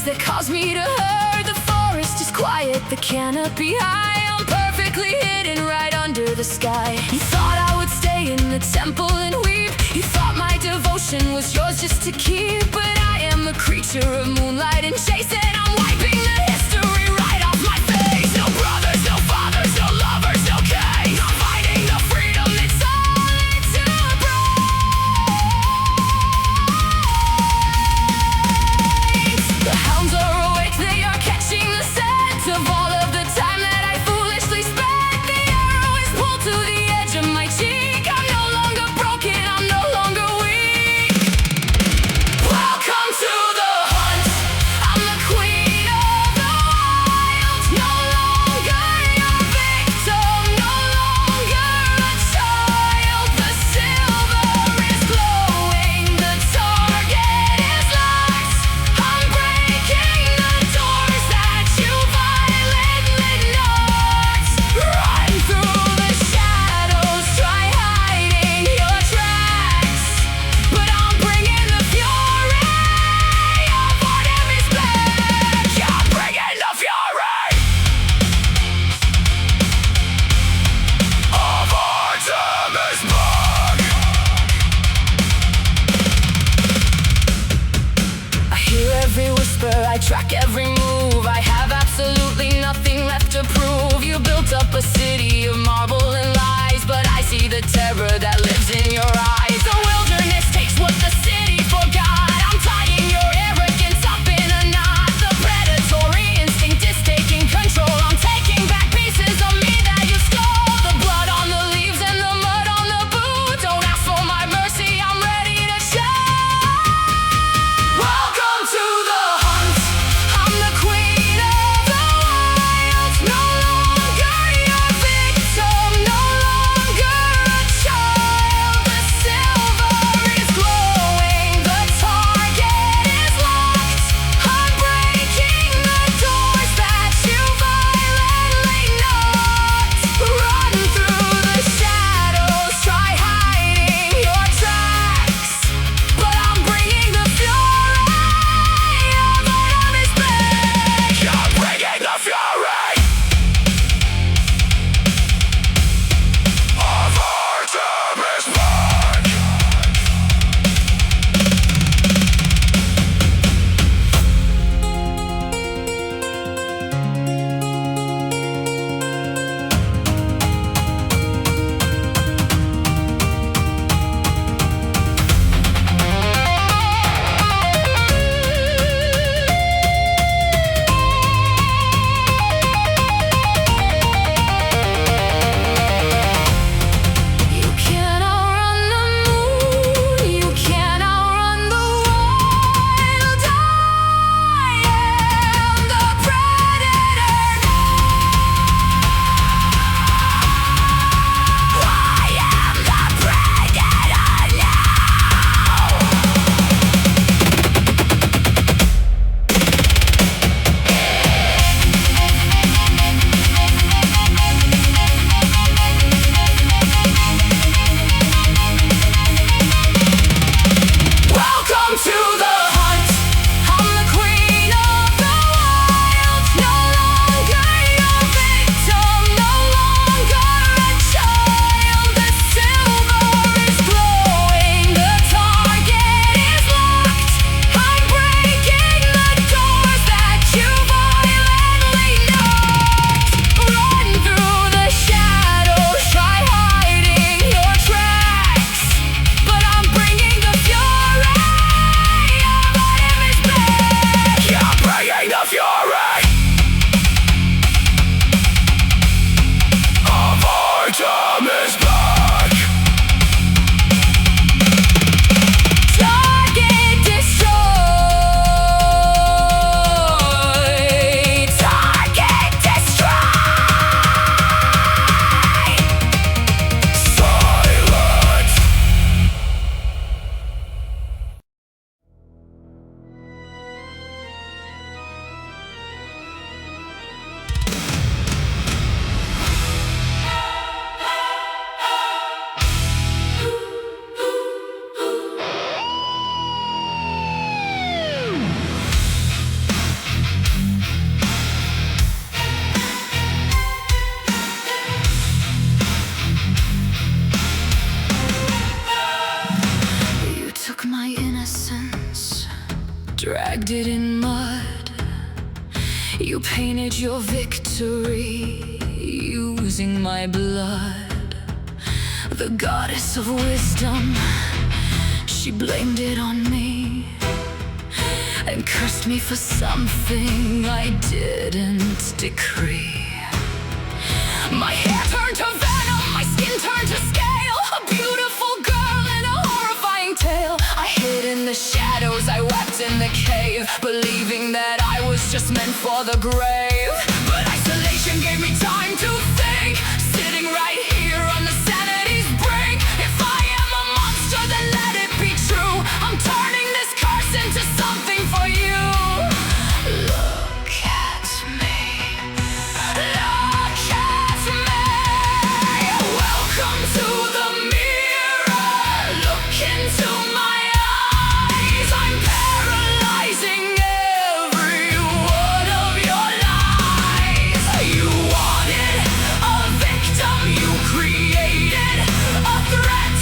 That caused me to hurt. The forest is quiet, the canopy high. I'm perfectly hidden right under the sky. You thought I would stay in the temple and weep. You thought my devotion was yours just to keep. But I am the creature of moonlight and chase, and I'm wiping the history right off my face. No brothers, no fathers, no lovers, no case. I'm fighting the freedom that's only to break. The hounds are awake, they are catching the scent of all of the time that I foolishly spent. The arrow is pulled to the edge of my cheek. I'm no longer broken, I'm no longer weak. Welcome to the hunt, I'm the queen of the wild. No longer your victim, no longer a child. The silver is glowing, the target is locked. I'm breaking the doors that you violently knocked. Run through the shadows, try hiding your tracks. But I'm bringing the fury of Artemis back. I'm bringing the fury of Artemis back. I hear every whisper, I track every move. I have absolutely nothing left to prove. You built up a city of marble and lies, but I see the terror that lives in your eyes. The wilderness takes what the city forgot. I'm tying your arrogance up in a knot. The predatory instinct is taking control. I'm taking back pieces of me that you stole. The blood on the leaves and the mud on the boot. Don't ask for my mercy, I'm ready to show. Welcome to the hunt, I'm the queen of the wild. No longer your victim, no longer a child. dragged it in mud. You painted your victory using my blood. The goddess of wisdom, she blamed it on me and cursed me for something I didn't decree. My hair turned to venom, my skin turned to scale. A beautiful girl and a horrifying tale. I hid in the shadows, I wept in the cave, believing that I was just meant for the grave. But isolation gave me time to think, sitting right here on the sanity's brink. If I am a monster, then let it be true. I'm turning this curse into something for you. Look at me, look at me. Welcome to the mirror, look into my eyes. I'm paralyzing every one of your lies. You wanted a victim, you created a threat,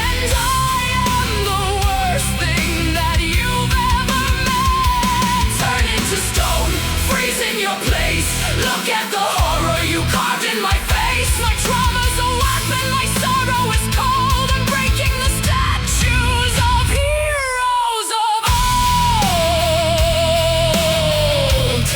and I am the worst thing that you've ever met. Turn into stone, freeze in your place. Look at the horror you carved in my face. My trauma's a weapon, my sorrow is cold. I'm breaking the statues of heroes of old.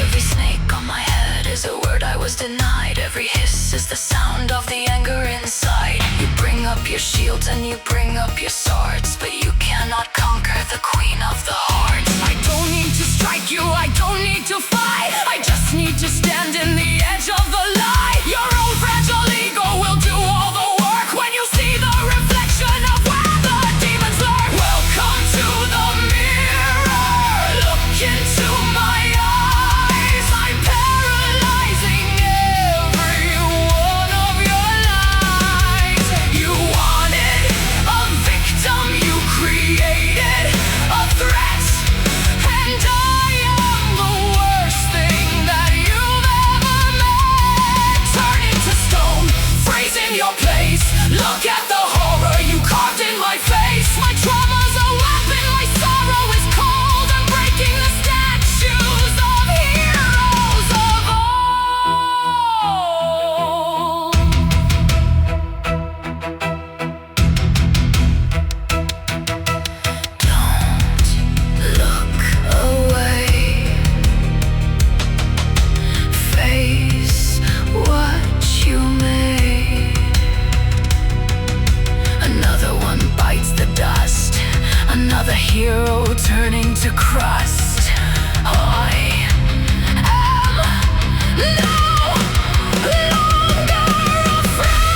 Every snake on my head is a word I was denied. Every hiss is the sound of the anger inside. You bring up your shields and you bring up your swords, but you cannot conquer the queen of the hearts. I don't need to strike you, I don't need to fight. I just need to stand in the edge of the light. Your own fragile ego will do all the work when you see the reflection of where the demons lurk. Welcome to the mirror, look into my eyes. I'm paralyzing every one of your lies. You wanted a victim, you created a threat, and I am the worst thing that you've ever met. Turn into stone, freeze in your place. Look at the horror you carved in my face. My trauma's a weapon, my sorrow is cold. I'm breaking the statues of heroes of old. Don't look away. Face what you made. Another one bites the dust. Another hero turning to crust. I am no longer afraid.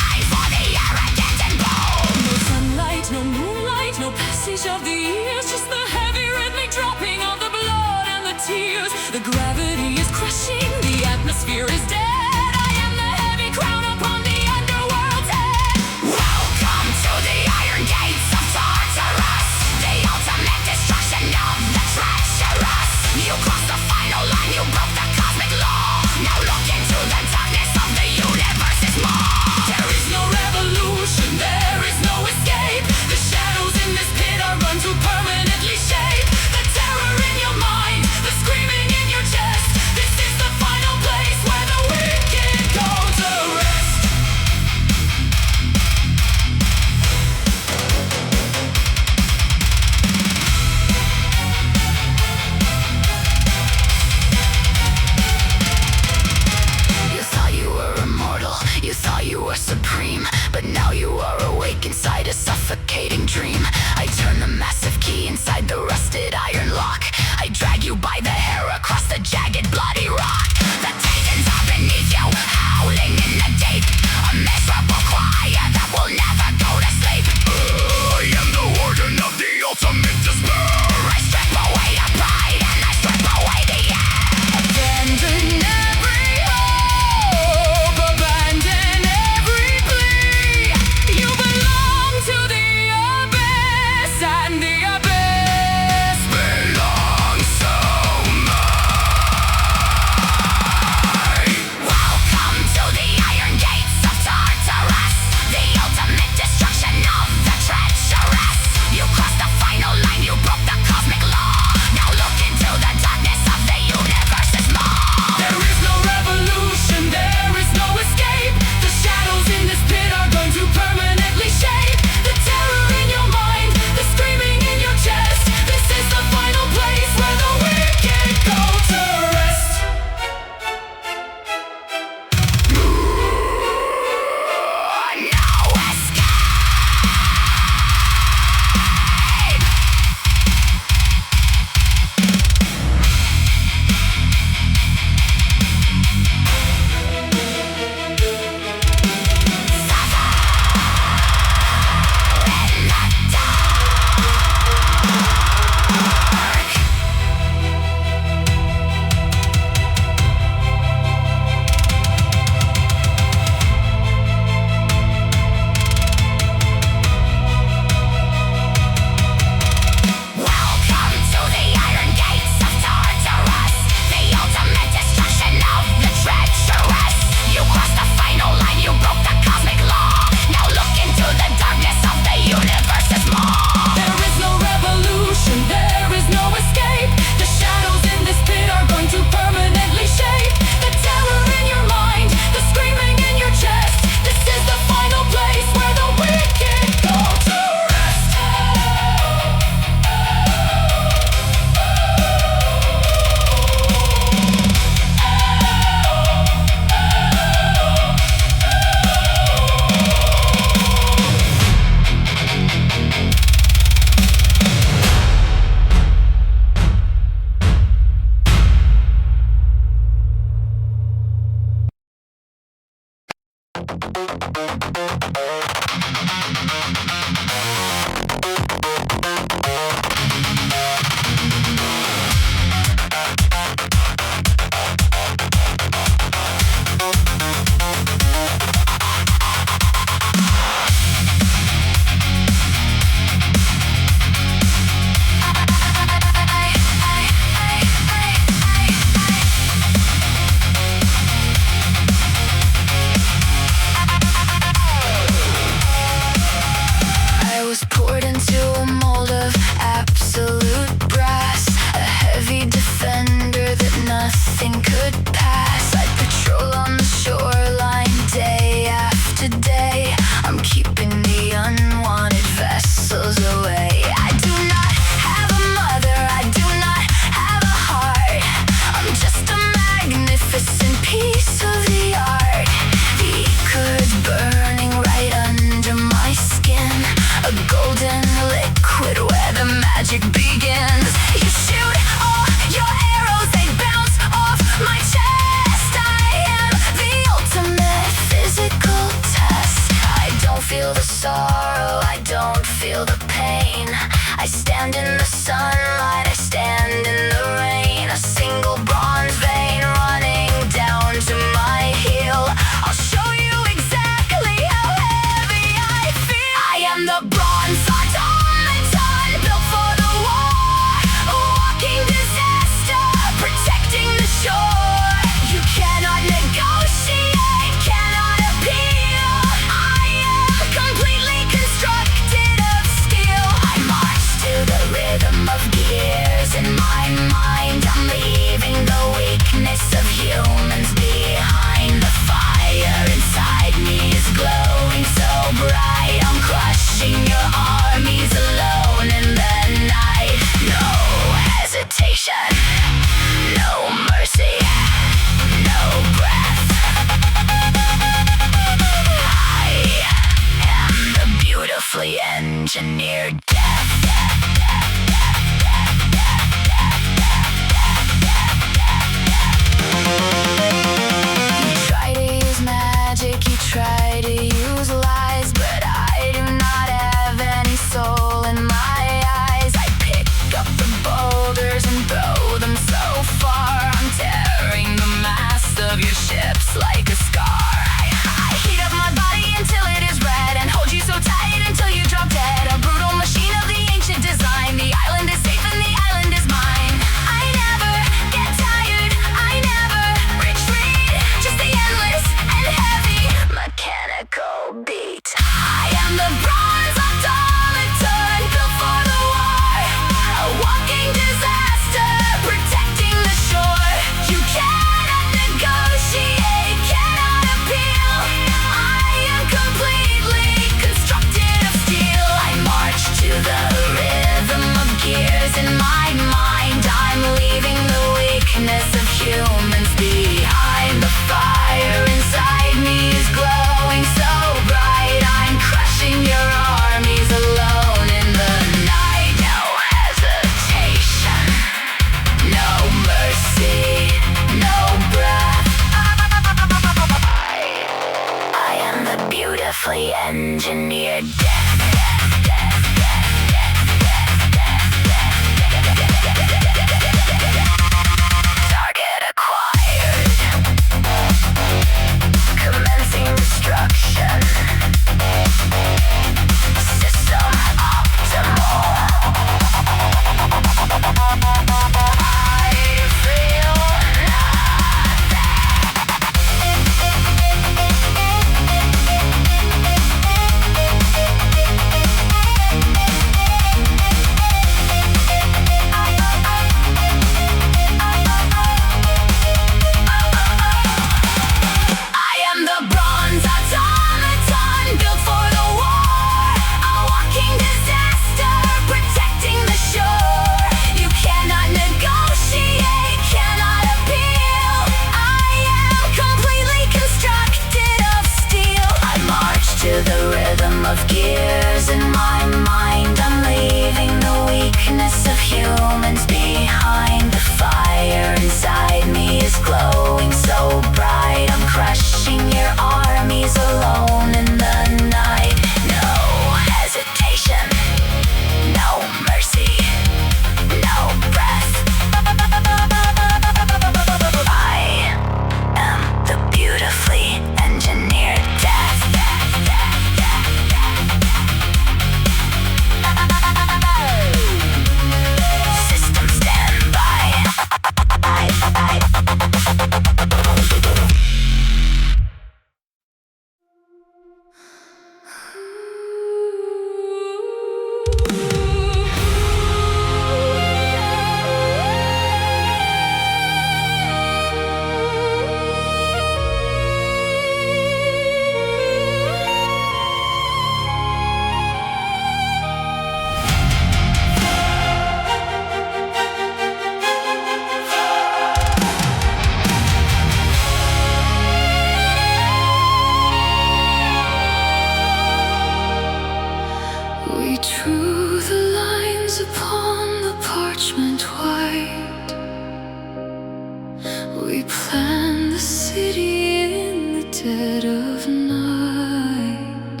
dead of night.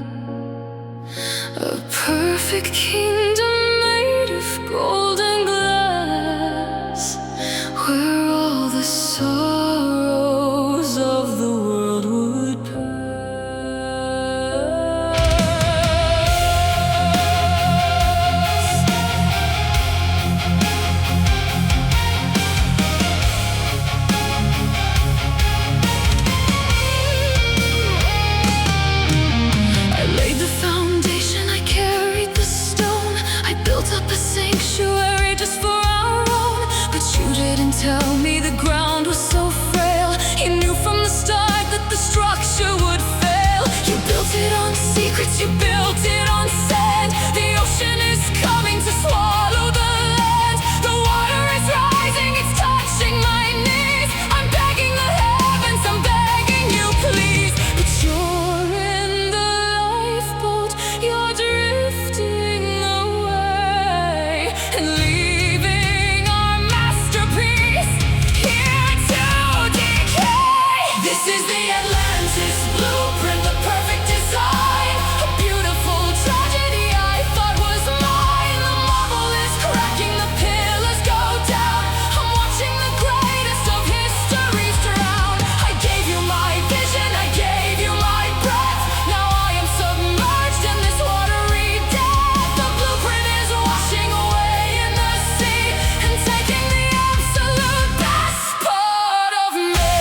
A perfect kingdom made of golden glass, where all the sorrows of the world would pass. I laid the foundation, I carried the stone, I built up a sanctuary just for our own. But you didn't tell me the ground was so frail. You knew from the start that the structure would fail. You built it on secrets, you built it on sand. The ocean is coming to swallow the land. The water is rising, it's touching my knees. I'm begging the heavens, I'm begging you please. But you're in the lifeboat, you're drifting away and leaving our masterpiece here to decay. This is the Atlantis blueprint, the perfect design. A beautiful tragedy I thought was mine. The marble is cracking, the pillars go down. I'm watching the greatest of history's drown. I gave you my vision, I gave you my breath. Now I am submerged in this watery death. The blueprint is washing away in the sea and taking the absolute best part of me.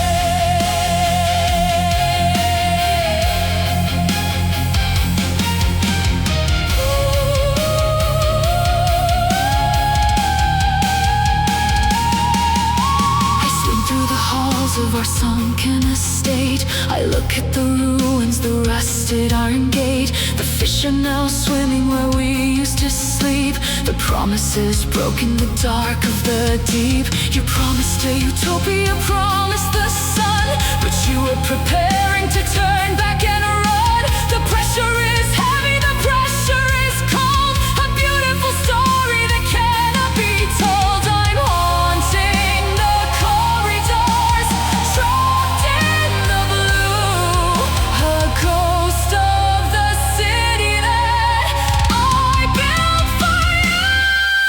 I swim through the halls of our sunken estate. I look at the ruins, the rusted iron gate. The fish are now swimming where we used to sleep. The promises broke in the dark of the deep. You promised a utopia, promised the sun, but you were preparing to turn back and run. The pressure is heavy, the pressure is cold. A beautiful story that cannot be told. I'm haunting the corridors, trapped in the blue, a ghost of the city that I built for you.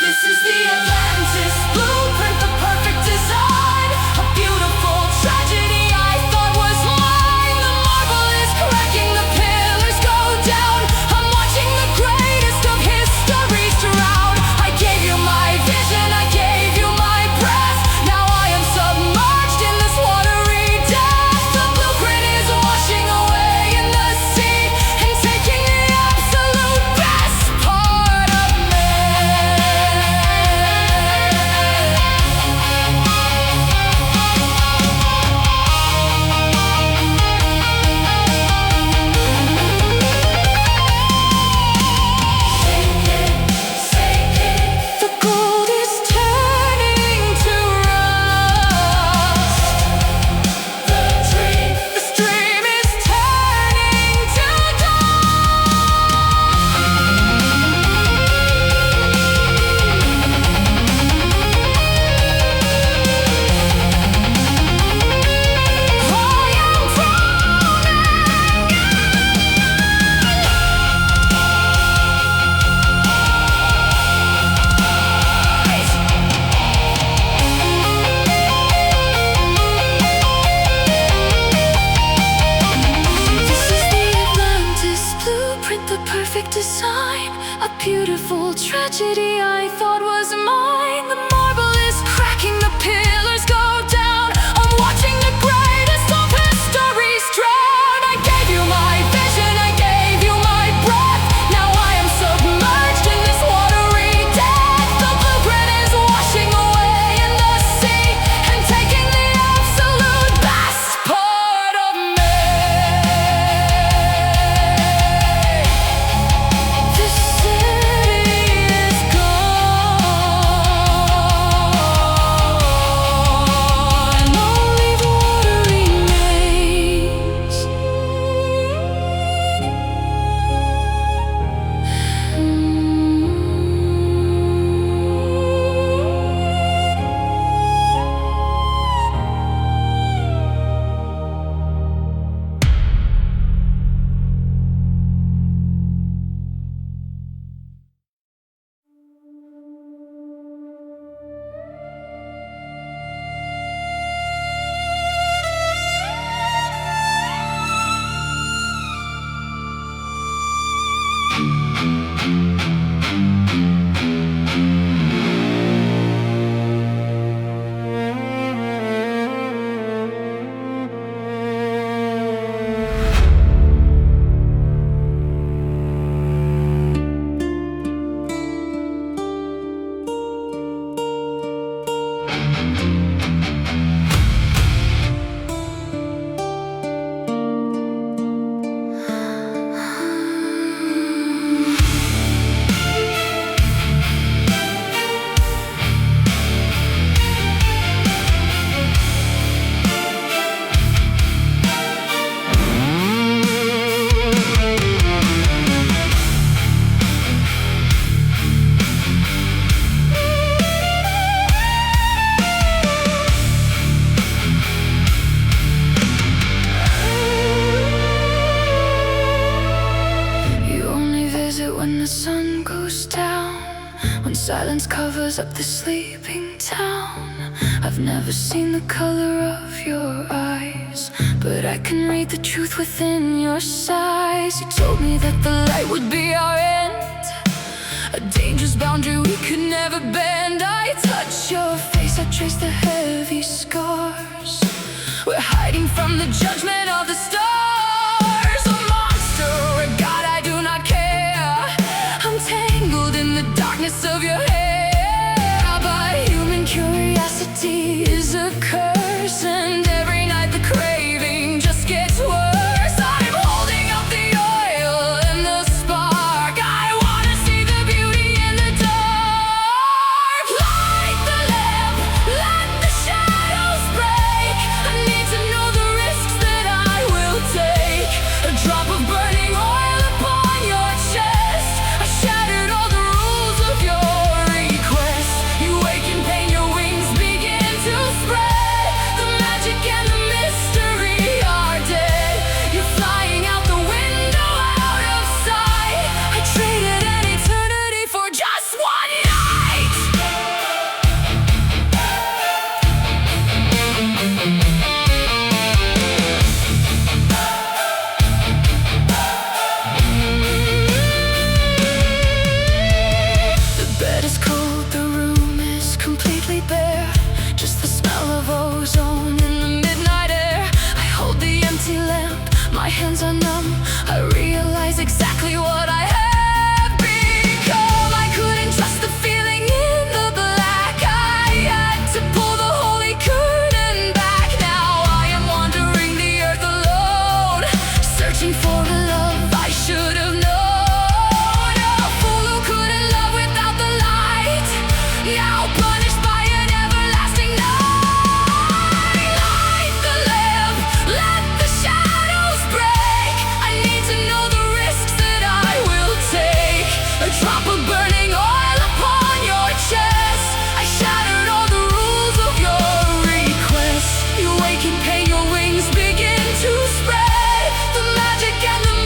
This is the Atlantis blueprint, the perfect design. A beautiful tragedy I thought was mine. The marble is cracking, the pillars go down. I'm watching the greatest of history's drown. I gave you my vision, I gave you my breath. Now I am submerged in this watery death. The blueprint is washing away in the sea and taking the absolute best part of me. The gold is turning to rust. This dream is turning to This is the Atlantis blueprint, the perfect design. A beautiful tragedy I thought was mine. The marble is cracking, the pillars go down. I'm watching the greatest of history's drown. I gave you my vision, I gave you my breath. Now I am submerged in this watery death. The blueprint is washing away in the sea and taking the absolute best part of me. The city is gone. Silence covers up the sleeping town. I've never seen the color of your eyes, but I can read the truth within your sighs. You told me that the light would be our end, a dangerous boundary we could never bend. I touch your face, I trace the heavy scars. We're hiding from the judgment of the stars. A monster or a god, I do not care. I'm tangled in the darkness of your hair, but human curiosity is a curse, and every night the craving just gets worse. I'm holding up the oil and the spark. I wanna see the beauty in the dark. Light the lamp, let the shadows break. I need to know the risks that I will take. A drop of burning oil upon your chest. I shattered all the rules of your request. You wake in pain, your wings begin to spread. The magic and the mystery are dead. You're flying out the window, out of sight. I traded an eternity for just one night. The bed is cold, the room is completely bare. Just the smell of ozone in the midnight air. I hold the empty lamp, my hands are numb. I realize exactly what I have become. I couldn't trust the feeling in the black. I had to pull the holy curtain back. Now I am wandering the earth alone, searching for a love I should have known. A fool who couldn't love without the light, now punished by an everlasting night. Light the lamp, let the shadows break. I need to know the risks that I will take. A drop of burning oil upon your chest. I shattered all the rules of your request. You wake in pain, your wings begin to spread. The magic and the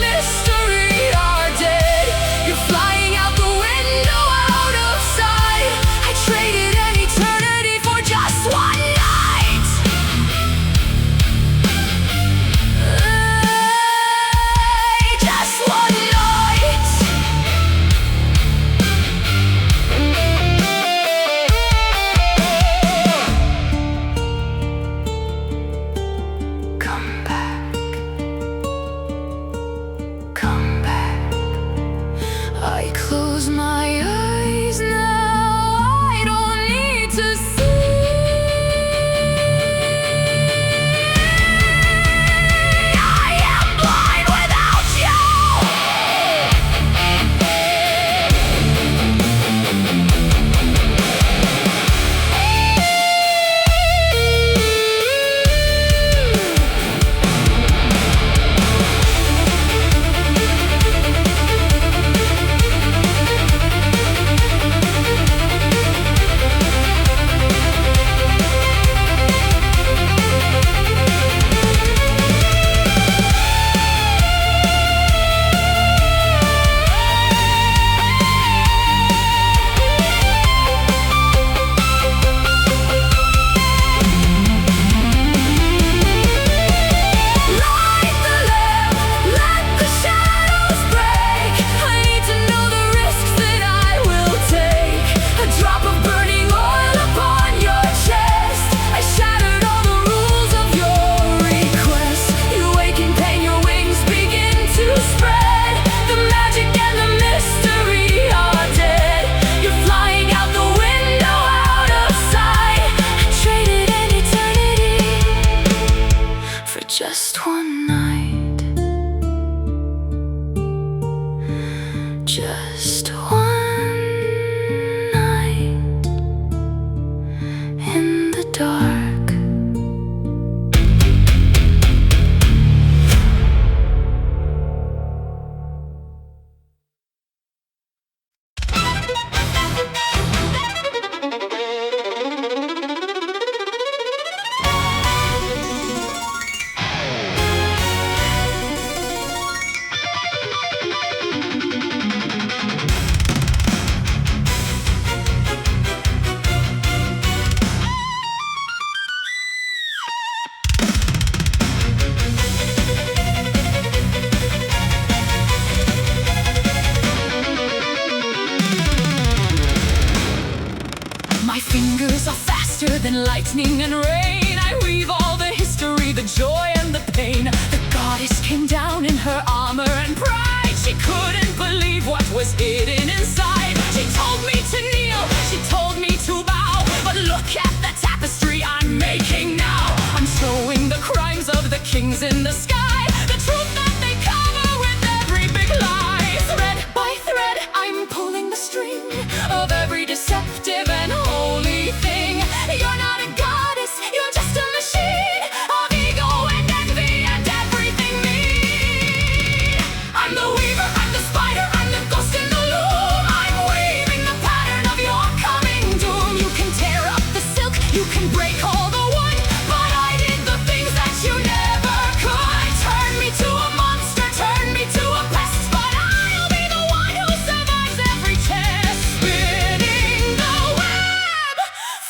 lightning and rain. I weave all the history, the joy and the pain. The goddess came down in her armor and pride. She couldn't believe what was hidden inside. She told me to kneel, she told me to bow. But look at the tapestry I'm making now. I'm showing the crimes of the kings in the sky, the truth that they cover with every big lie. Thread by thread, I'm pulling the string of every deceptive and holy thing. You're not a goddess, you're just a machine of ego and envy and everything mean. I'm the weaver, I'm the spider, I'm the ghost in the loom. I'm weaving the pattern of your coming doom. You can tear up the silk, you can break all the wood, but I did the things that you never could. Turn me to a monster, turn me to a pest, but I'll be the one who survives every test. Spinning the web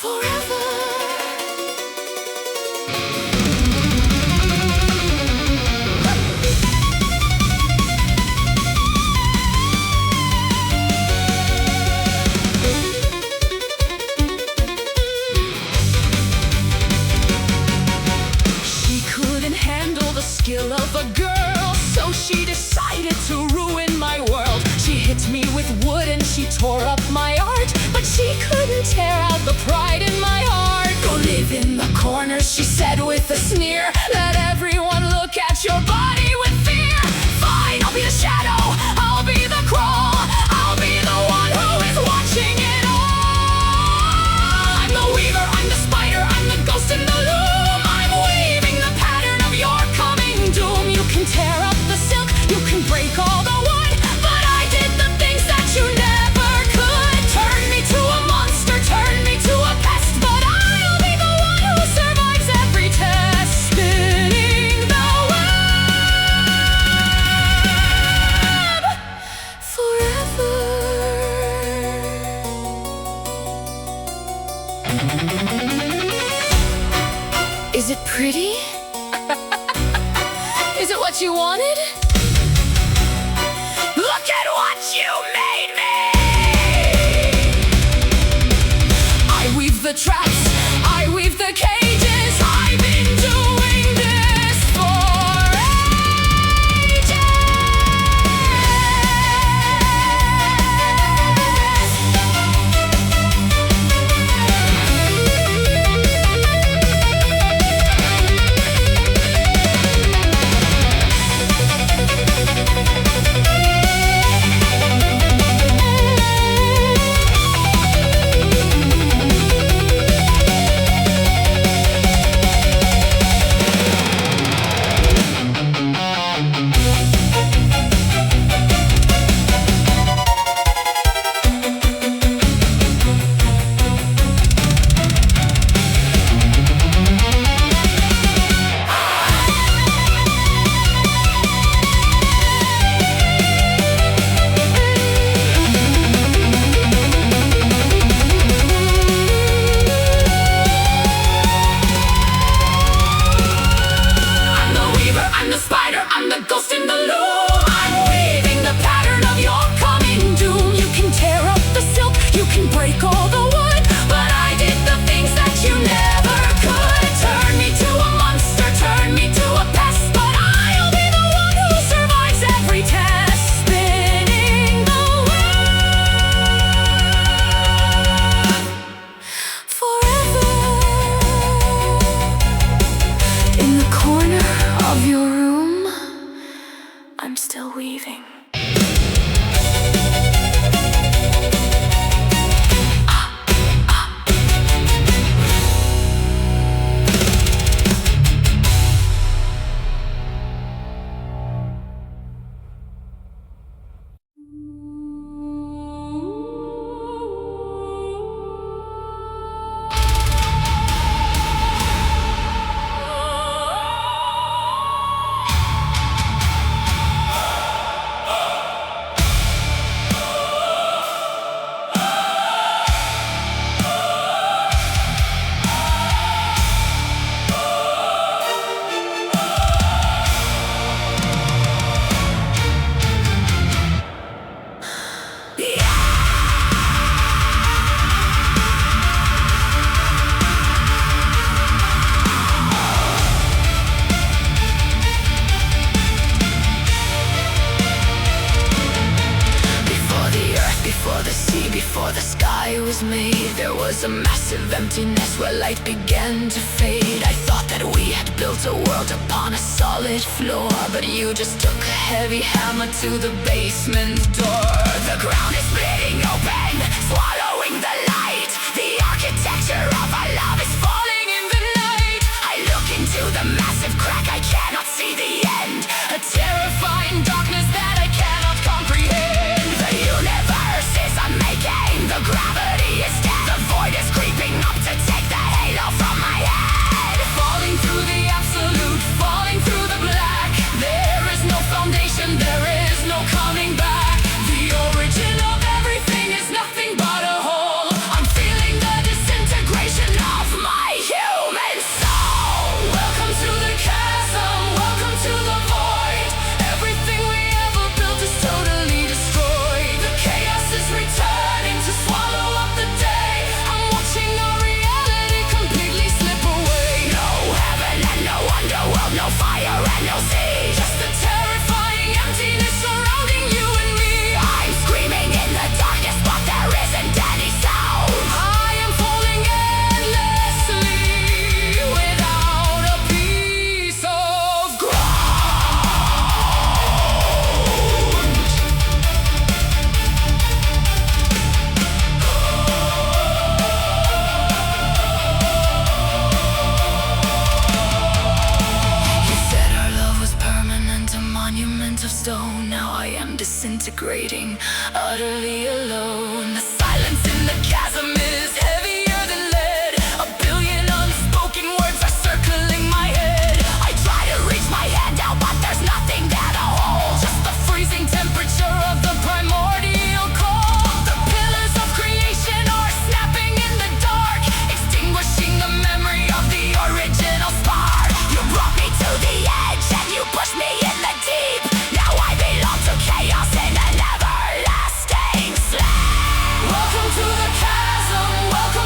forever. She couldn't handle the skill of a girl, so she decided to ruin my world. She hit me with wood and she tore up my art, but she couldn't tear out the pride in my heart. Go live in the corner, she said with a sneer. Let everyone look at your body with fear. Fine, I'll be the shadow, I'll be the crawl, I'll be the one who is watching it all. I'm the weaver, I'm the spider, I'm the ghost in the loom. I'm weaving the pattern of your coming doom. You can tear up the silk, you can break all the wood, but I did the things that you never could. Turn me to a monster, turn me to a pest, but I'll be the one who survives every test. Spinning the web forever. Is it pretty? Is it what you wanted? Look at what you made me! I weave the traps, I weave the cages. I've been doing this for ages. I'm the spider, I'm the ghost in the loom. I'm weaving the pattern of your coming doom. You can tear up the silk, you can break all the wood, but I did the things that you never could. Turn me to a monster, turn me to a pest, but I'll be the one who survives every test. Spinning the web forever. In the corner of your room, I'm still weaving. was made, there was a massive emptiness where light began to fade. I thought that we had built a world upon a solid floor, but you just took a heavy hammer to the basement door. The ground is splitting open, swallowing the light. The architecture of our love is falling in the night. I look into the massive crack, I cannot see the end. A terrifying darkness that I cannot comprehend. The universe is unmaking, the gravity is dead. The void is creeping up to take the halo from my head. Falling through the absolute, falling through the black. There is no foundation, there is no coming back. The origin of everything is nothing but a hole. I'm feeling the disintegration of my human soul. Welcome to the chasm, welcome to the void. Everything we ever built is totally destroyed. The chaos is returning to swallow up the day. I'm watching our reality completely slip away. No heaven and no underworld, no fire and no sea. Just a terrifying emptiness surrounding you and me. I'm screaming in the darkness, but there isn't any sound. I am falling endlessly without a piece of ground. You said our love was permanent, a monument of stone. Now I am disintegrating, utterly alone. The silence in the chasm is heavier than lead. A billion unspoken words are circling my head. I try to reach my hand out, but there's nothing there to hold. Just the freezing temperature of the primordial cold. The pillars of creation are snapping in the dark, extinguishing the memory of the original spark. You brought me to the edge and you pushed me in the deep. Now I belong to chaos in an everlasting sleep. Welcome to the chasm, welcome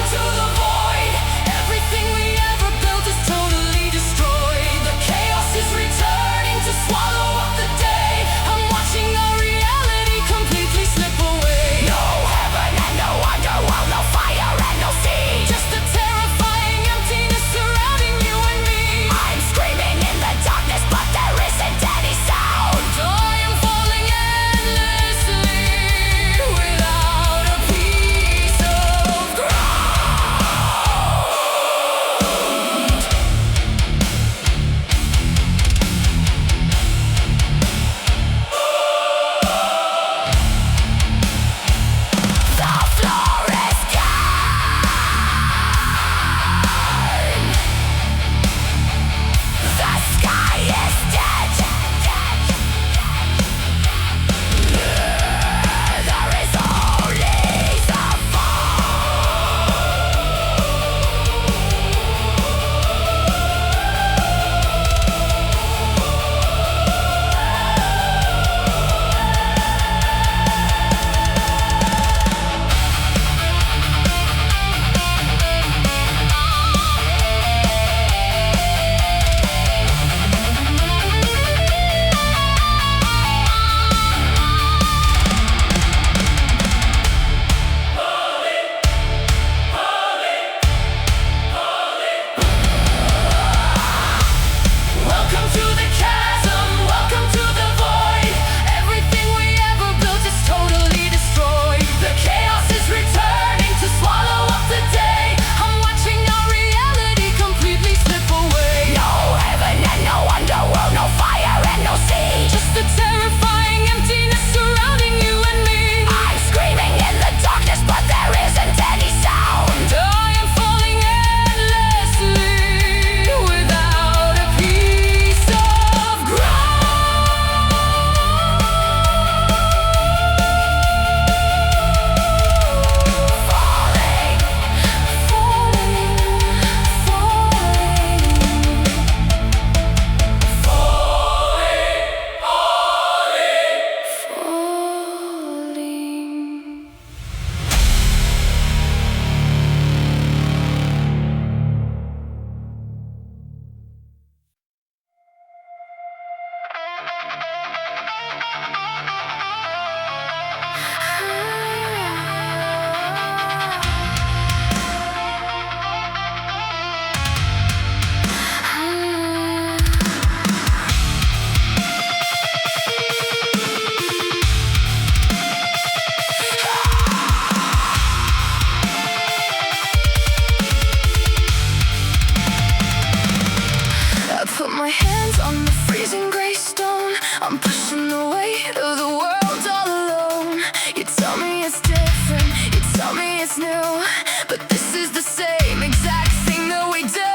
pushing the weight of the world all alone. You tell me it's different, you tell me it's new, but this is the same exact thing that we do.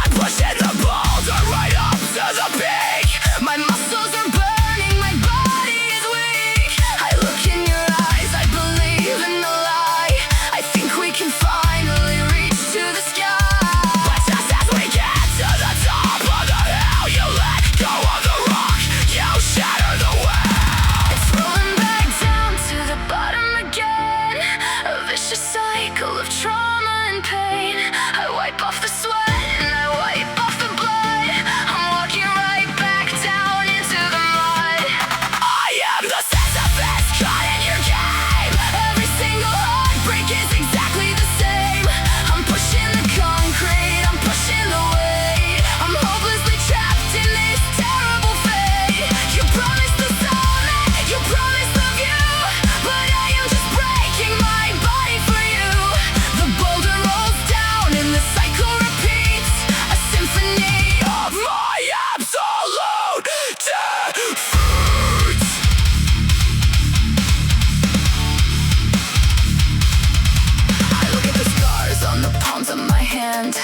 I'm pushing the boulder right up to the peak. My muscles are burning, my body is weak. I look in your eyes, I believe in the lie. I think we can finally reach to the sky. But just as we get to the top of the hill, you let go of the rock, you shatter the world. It's rolling back down to the bottom again, a vicious cycle of trauma and pain. I wipe off the sweat and I wipe off the blood. I'm walking right back down into the mud. I am the Sisyphus caught in your game. Every single heartbreak is exactly the same. I'm pushing the concrete, I'm pushing the weight. I'm hopelessly trapped in this terrible fate. You promised the soulmate, you promised the view, but I am just breaking my body for you. The boulder rolls down and the cycle repeats, a symphony of my absolute defeat. I look at the scars on the palms of my hand.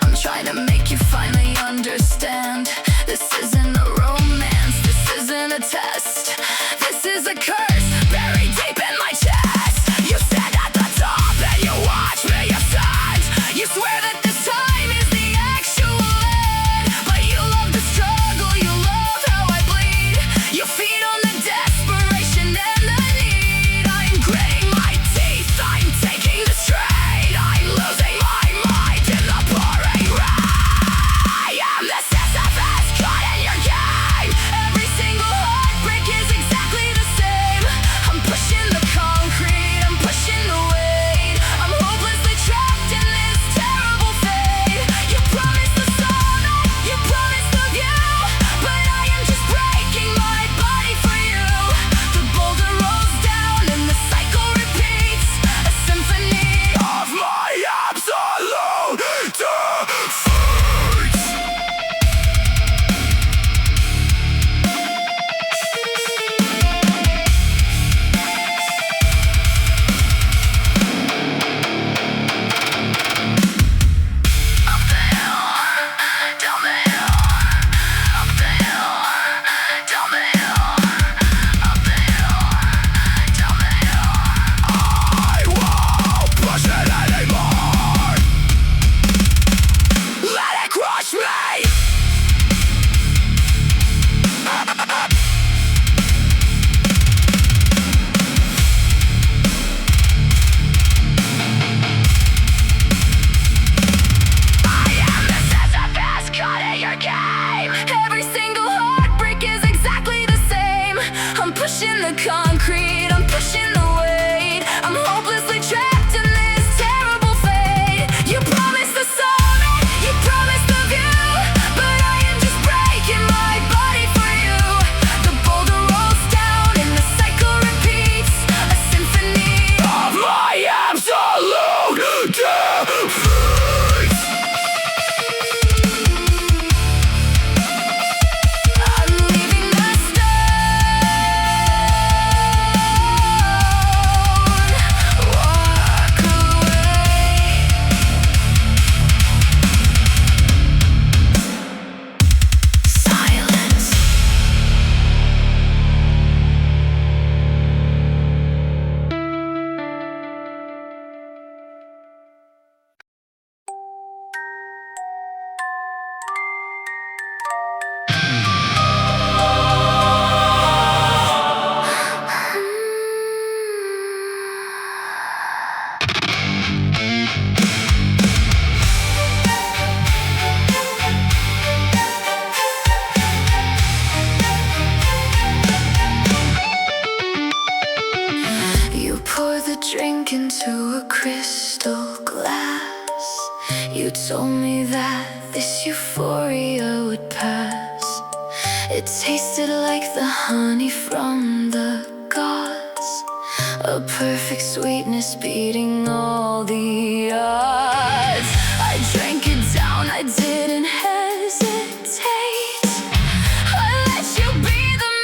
I'm trying to make you finally understand. This isn't a romance, this isn't a test. This is a curse buried deep in my chest. You stand at the top and you watch me ascend. You swear that this time is the actual end, but you love the struggle, you love how I bleed. You feed on the desperation and the need. I'm gritting my teeth, I'm taking the strain. I'm losing my mind in the pouring rain. I am the Sisyphus caught in your game. Every single heartbreak is exactly the same. I'm pushing the concrete, I'm pushing the weight. I'm hopelessly trapped in this terrible fate. You promised the soulmate, you promised the view, but I am just breaking my body for you. The boulder rolls down and the cycle repeats, a symphony of my absolute defeat. Up the hill, down the hill, up the hill, down the hill, up the hill, down the hill. I won't push it anymore. Let it crush me. I am the Sisyphus caught in your game. Every single heartbreak is exactly the same. I'm pushing the concrete, I'm pushing the weight. I'm hopelessly trapped in this terrible fate. You promised the soulmate, you promised the view, but I am just breaking my body for you. The boulder rolls down and the cycle repeats, a symphony of my absolute defeat. I'm leaving the stone. Walk away. Silence. You pour the drink into a crystal glass. You told me that this euphoria would pass. It tasted like the honey from the gods, a perfect sweetness beating all the odds. I drank it down, I didn't hesitate. I let you be the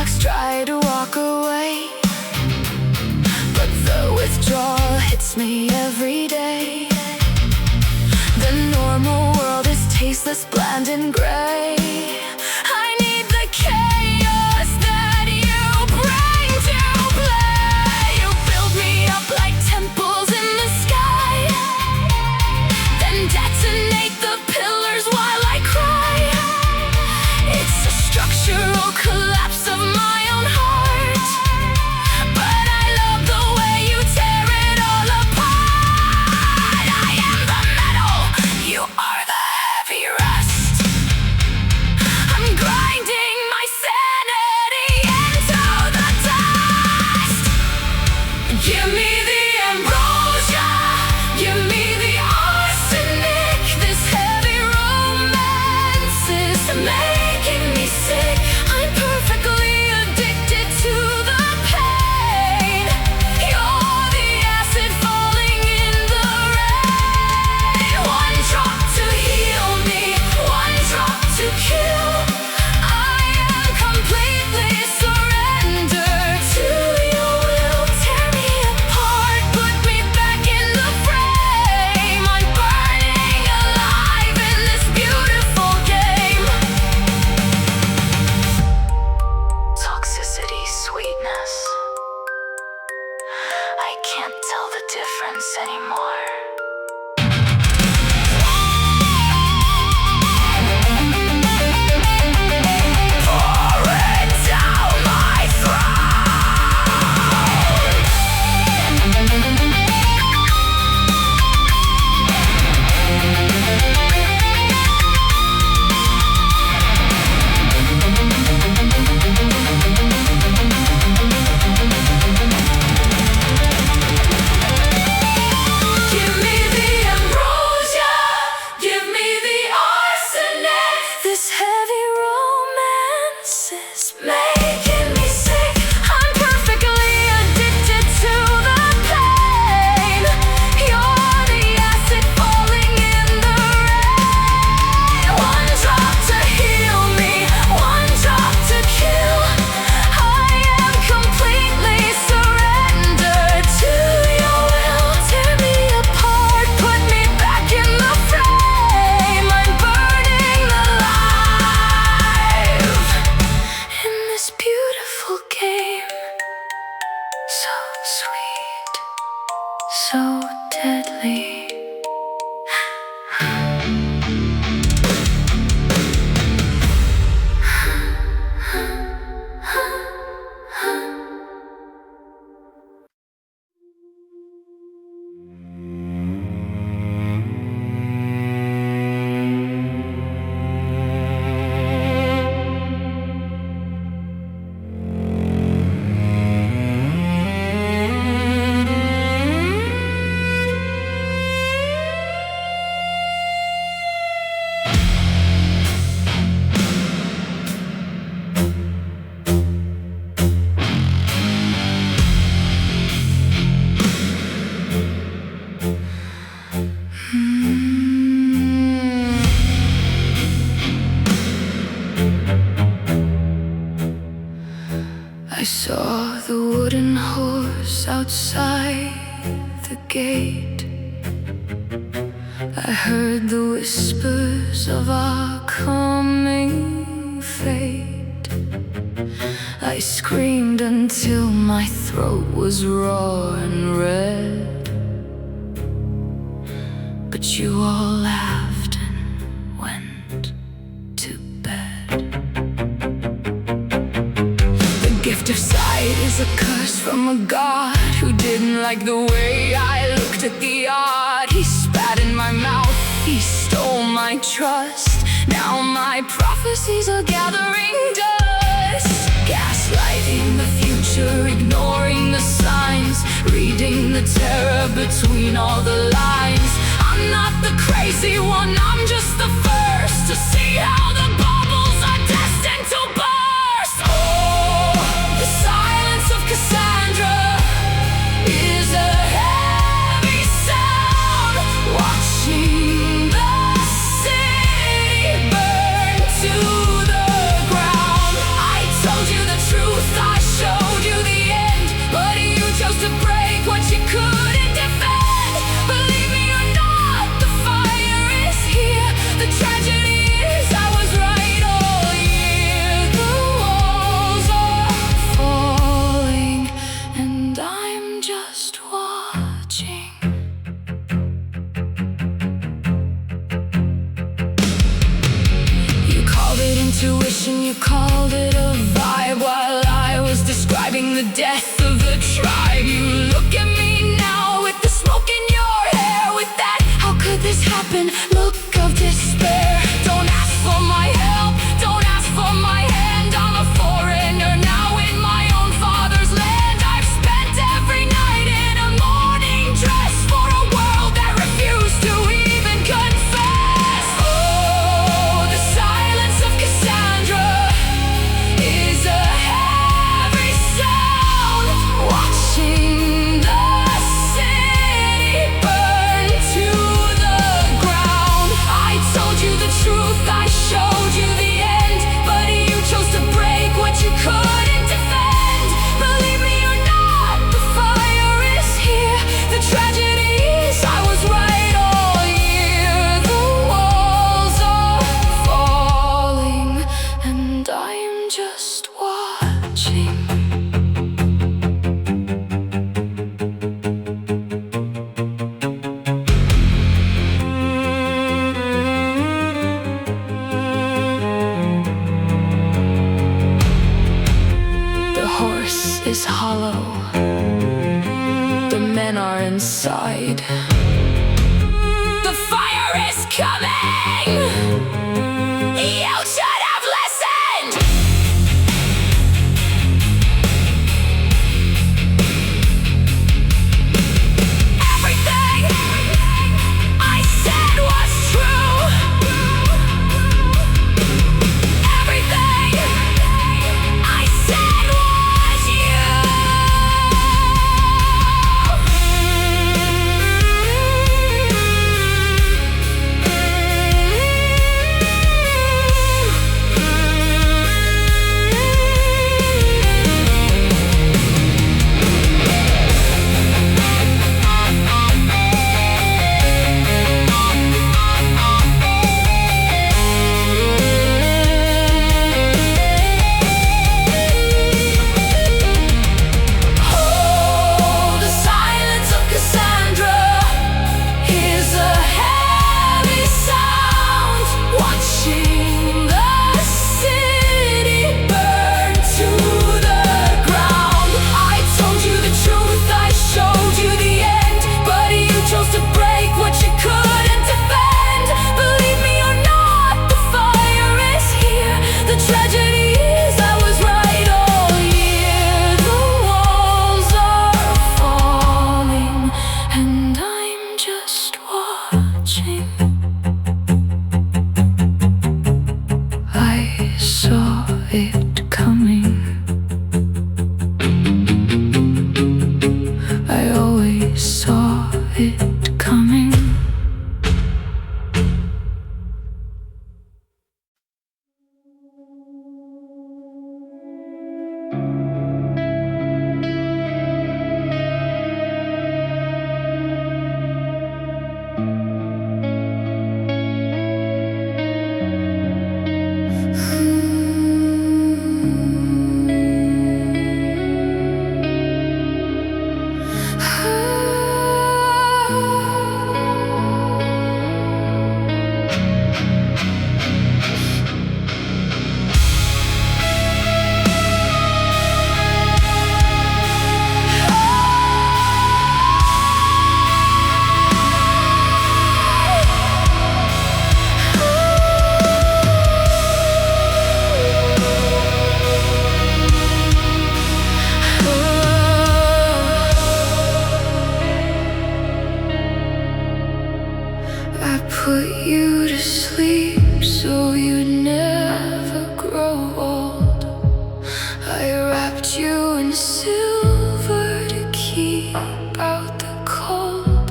blocks try to walk away, but the withdrawal hits me every day. The normal world is tasteless, bland and gray. I need the chaos that you bring to play. You build me up like temples in the sky, then detonate the pillars while I cry. It's a structural collapse of my own heart, but I love the way you tear it all apart. I am the metal, you are the heavy rust. I'm grinding my sanity into the dust. Give me the ambrosia, give me the arsenic. This heavy romance is making me sick. I'm perfectly addicted to the pain. You're the acid falling in the rain. One drop to heal me, one drop to kill. I am completely surrendered to your will. Tear me apart, put me back in the frame. I'm burning alive in this beautiful game. Toxicity, sweetness, I can't tell the difference anymore. Pour it down my Give me the ambrosia, give me the arsenic. This heavy romance is making me sick. I'm perfectly addicted to the pain. You're the acid falling in the rain. One drop to heal me, one drop to kill. I am completely surrendered to your will. Tear me apart, put me back in the frame. I'm burning alive in this beautiful game. So sweet, so deadly. I saw the wooden horse outside the gate. I heard the whispers of our coming fate. I screamed until my throat was raw and red, but you all laughed and went to bed. The gift of sight is a curse from a god who didn't like the way I looked at the art. He spat in my mouth, he stole my trust. Now my prophecies are gathering dust. Gaslighting the future, ignoring the signs, reading the terror between all the lines. I'm not the crazy one, I'm just the first to see how the bubbles are destined to burst. Oh, the silence of Cassandra is a heavy sound, watching the city burn to the ground. I told you the truth, called it a vibe while I was describing the death of the tribe. You look at me now with the smoke in your hair, with that "how could this happen" look of despair. Don't ask for my help, don't ask for my hand. I'm a foreigner now in my own father's land. I've spent every night in a morning dress for a world that refused to even confess. Oh, the silence of Cassandra is a heavy sound, watching the city burn to the ground. I told you the truth, I showed you the end, but you chose to break what you couldn't defend. Believe me or not, the fire is here. The tragedy is I was right all year. The walls are falling, and I'm just watching. The horse is hollow, the men are inside. The fire is coming! You should have listened! Everything I said was true. Everything I said was Oh, the silence of Cassandra is a heavy sound, watching the city burn to the ground. I told you the truth, I showed you the end, but you chose to break what you couldn't defend. Believe me or not, the fire is here. The tragedy is I was right all year. The walls are falling, and I'm just watching. I saw it coming. I always saw it coming. I put you to sleep so you'd never grow old. I wrapped you in silver to keep out the cold.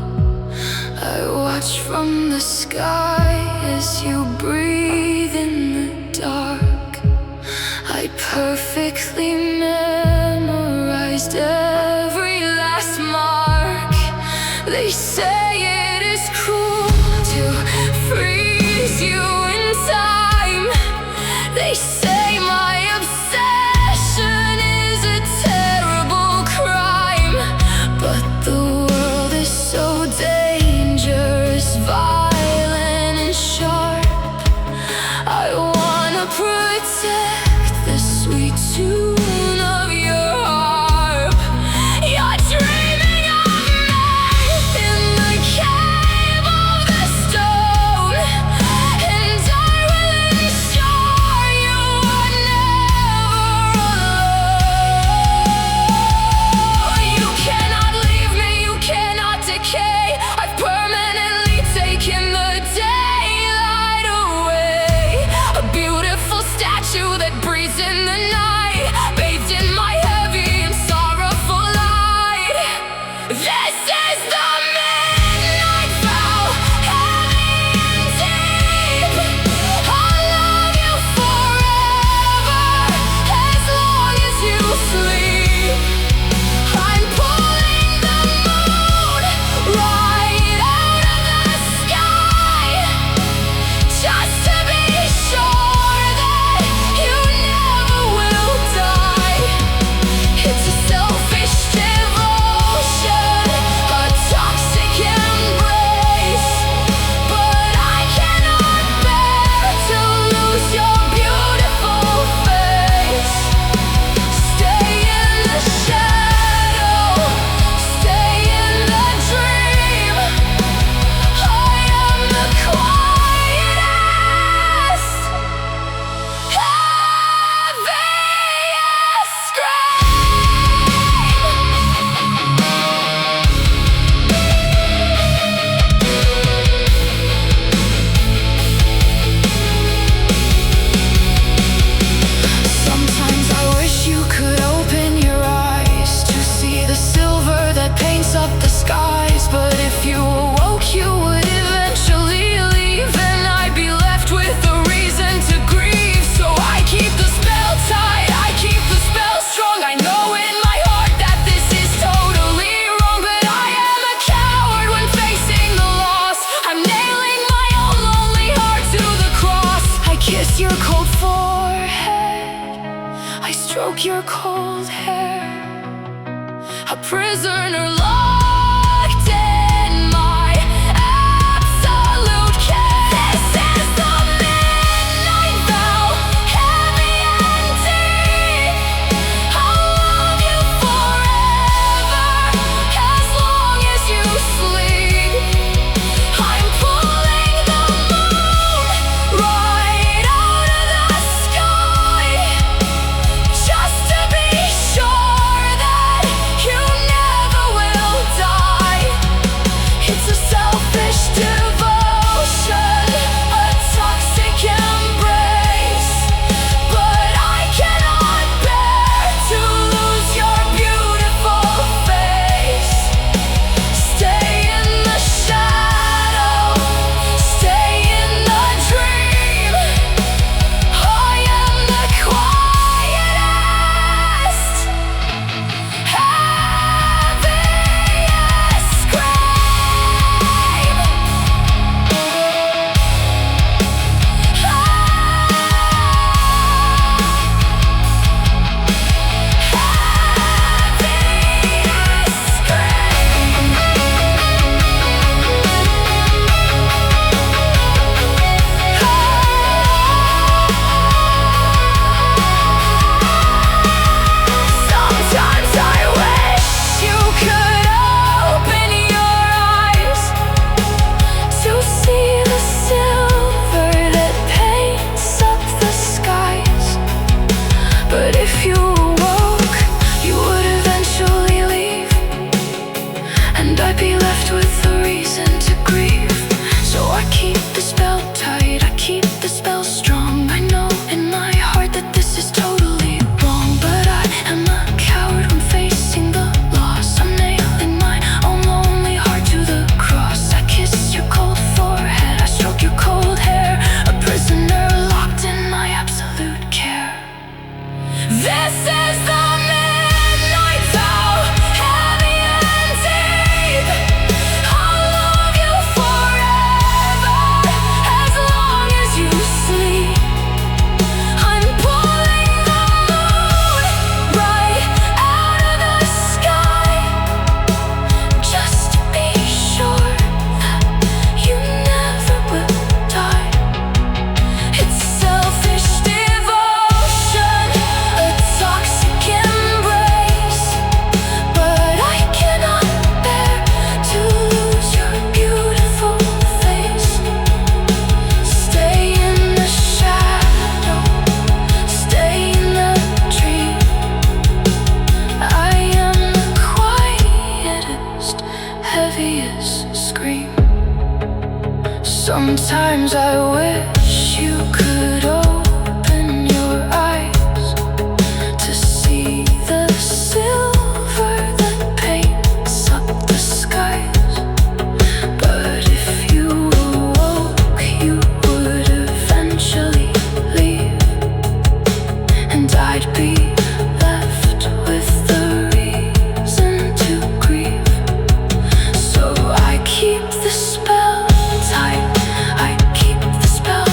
I watched from the sky as you breathe in the dark. I perfectly memorized every last mark. They say it is cruel to freeze you in time. They say my obsession is a terrible crime, but the world is so dangerous, violent and sharp. I wanna protect I stroke your cold hair, a prisoner locked in my absolute care. This is the midnight vow, heavy and deep. I'll love you forever, as long as you sleep. I'm pulling the moon right out of the sky, just to be sure that you never will die. It's a selfish devotion, a toxic embrace, but I cannot bear to lose your beautiful face. Stay in the shadow, stay in the dream. I am the quietest, heaviest scream. Sometimes I wish you could open your eyes to see the silver that paints up the skies. But if you awoke, you would eventually leave, and I'd be left with a reason to grieve. So I keep the spell tight, I keep the spell strong. I know in my heart that this is totally wrong, but I am a coward when facing the loss. I'm nailing my own lonely heart to the cross. I kiss your cold forehead, I stroke your cold hair, a prisoner locked in my absolute care. This is the midnight vow, heavy and deep. I'll love you forever, as long as you sleep. I'm pulling the moon right out of the sky, just to be sure that you never will die. It's selfish devotion, a toxic embrace, but I cannot bear to lose your beautiful face. Stay in the shadow, stay in the dream. I am the quietest, heaviest scream. Sometimes I wish you could open your eyes to see the silver that paints up the skies. But if you awoke, you would eventually leave, and I'd be left with the reason to grieve. So I keep the spell tight, I keep the spell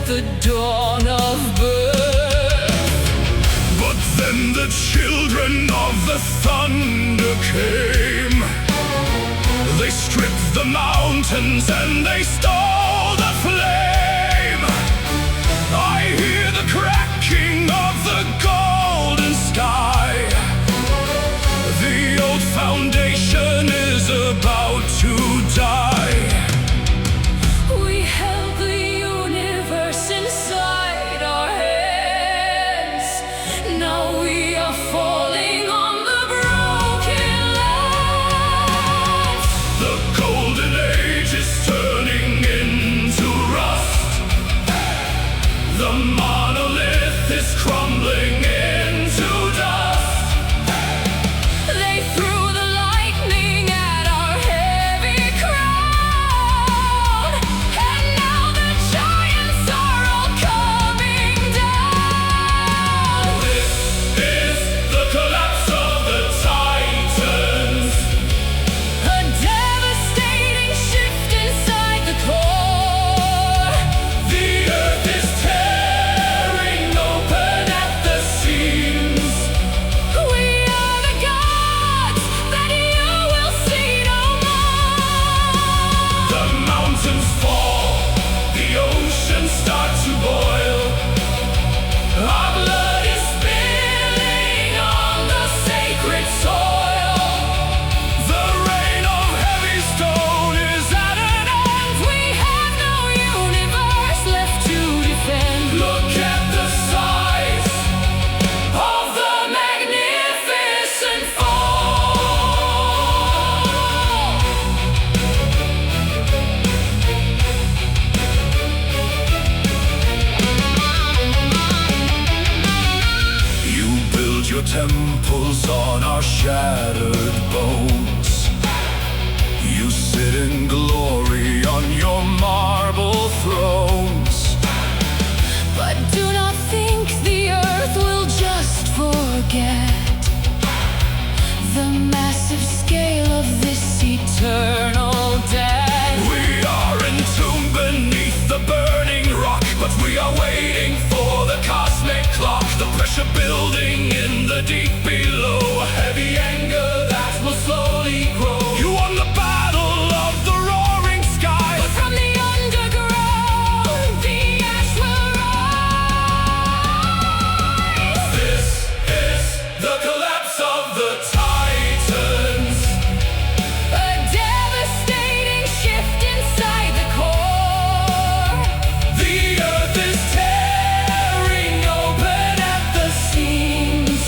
the dawn of birth. But then the children of the thunder came. They stripped the mountains and they stole the flame. I hear the cracking of the golden sky. The old foundation is about to die. We held the universe inside our hands. Now we are falling on the broken lands. The golden age is turning into rust. The monolith is crumbling into dust. They threw the lightning at our heavy crown, and now the giants are all coming down. This is the collapse of the Titans. A devastating shift inside the core. The earth is tearing open at the seams. We are the gods that you will see no more. The mountains fall, the oceans start to boil. Our blood is spilling on the sacred soil. The rain of heavy stone is at an end. We have no universe left to defend. Look at the size of the magnificent fall. You build your temples on our shattered bones. You sit in glory on your marble thrones. But do not think the earth will just forget the massive scale of this eternal death. We are entombed beneath the burning rock, but we are waiting for the cosmic clock. The pressure building in the deep below, a heavy anger that will slowly grow. You won the battle of the roaring sky, But from the underground, the ash will rise. this is the collapse of the Titans. A devastating shift inside the core. The earth is tearing open at the seams.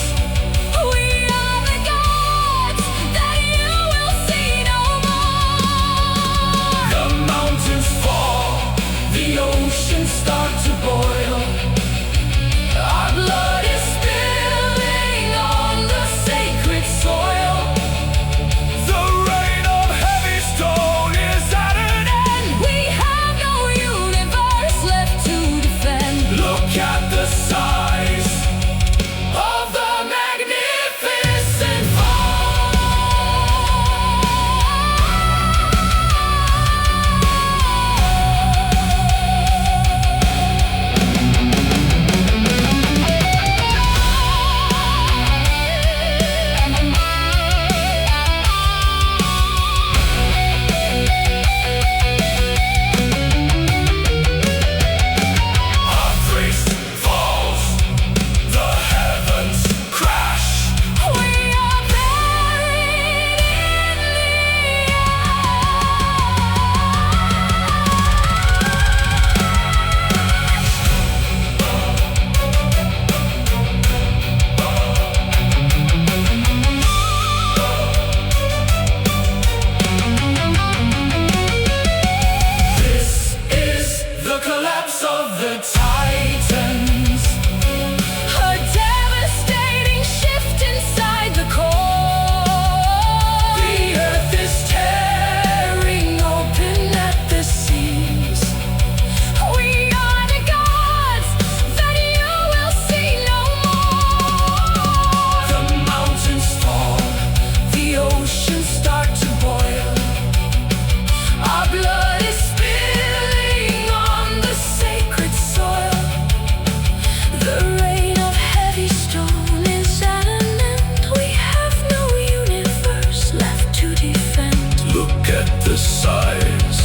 at the size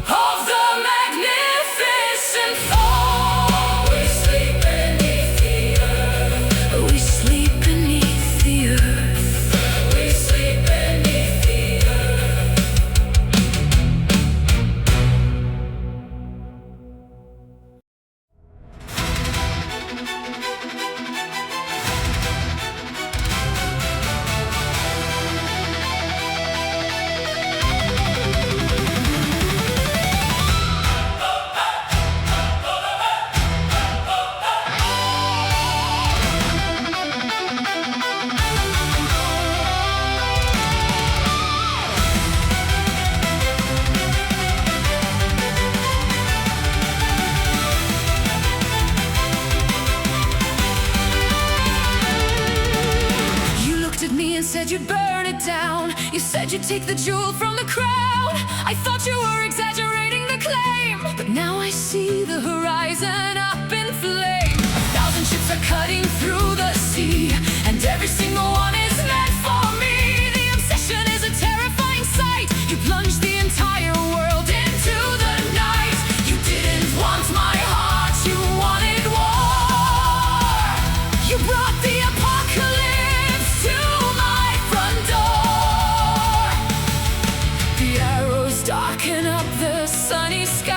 of the magnificent fall. We sleep beneath the earth. We sleep beneath the earth. We sleep beneath the earth. And said you'd burn it down. You said you'd take the jewel from the crown. I thought you were exaggerating the claim, but now I see the horizon up in flame. 1,000 ships are cutting through the sea, and every single one is meant for me. The obsession is a terrifying sight. You plunged the entire world into the night. You didn't want my heart, you wanted war. You brought the apocalypse to darken up the sunny sky.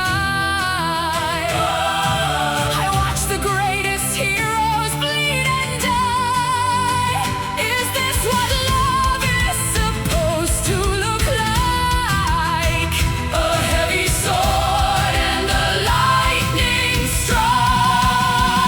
I watch the greatest heroes bleed and die. Is this what love is supposed to look like? A heavy sword and a lightning strike.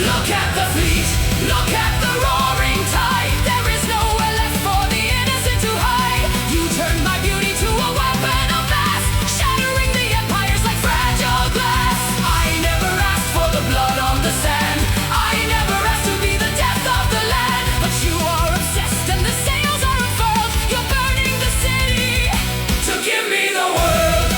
Look at the fleet, look at the roaring tide. There is nowhere left for the innocent to hide. You turned my beauty to a weapon of mass, shattering the empires like fragile glass. I never asked for the blood on the sand. I never asked to be the death of the land. But you are obsessed and the sails are unfurled. You're burning the city to give me the world.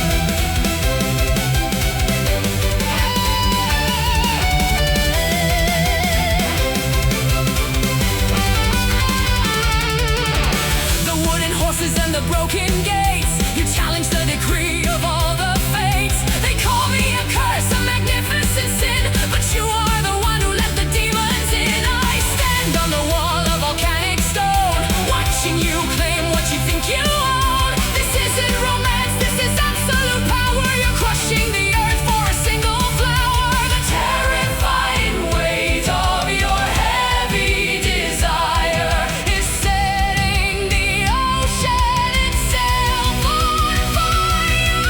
And the broken gates, you challenge the decree of all the fates. They call me a curse, a magnificent sin, but you are the one who let the demons in. I stand on the wall of volcanic stone, watching you claim what you think you own. This isn't romance, this is absolute power. You're crushing the earth for a single flower. The terrifying weight of your heavy desire is setting the ocean itself on fire.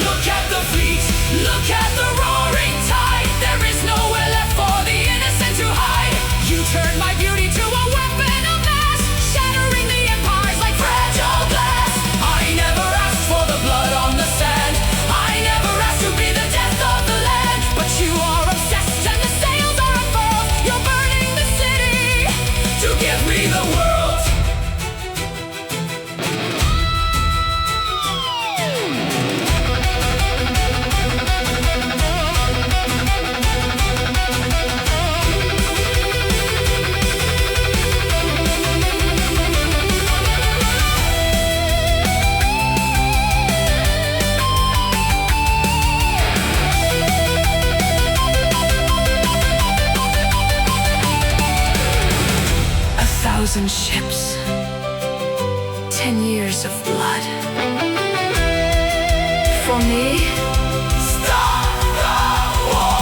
Look at the fleet, look at the roaring tide. There is nowhere left for the innocent to hide. You turned my beauty to a weapon of mass, shattering the empires like fragile glass. I never asked for the blood on the sand. I never asked to be the death of the land. But you are obsessed and the sails are unfurled. You're burning the city to give me the world. 1,000 ships, 10 years of blood. For me, stop the war.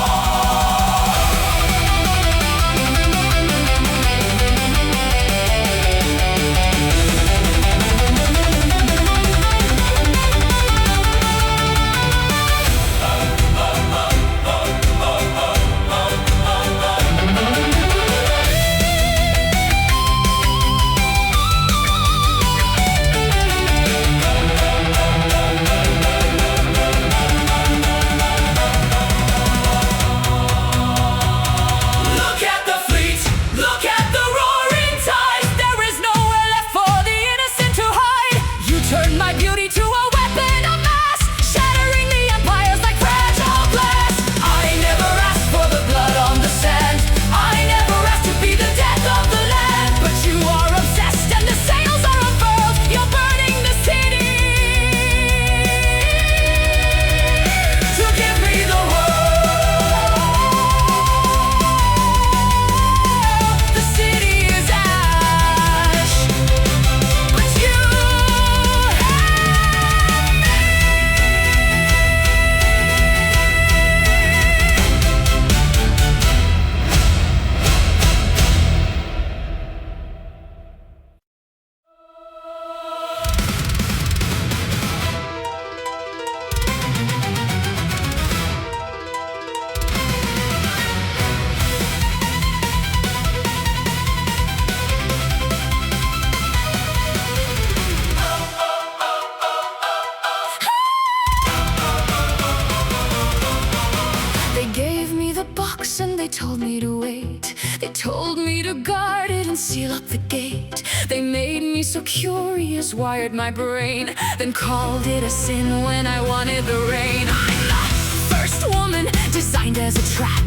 guarded and seal up the gate. They made me so curious, wired my brain, then called it a sin when I wanted the rain. I'm the first woman designed as a trap,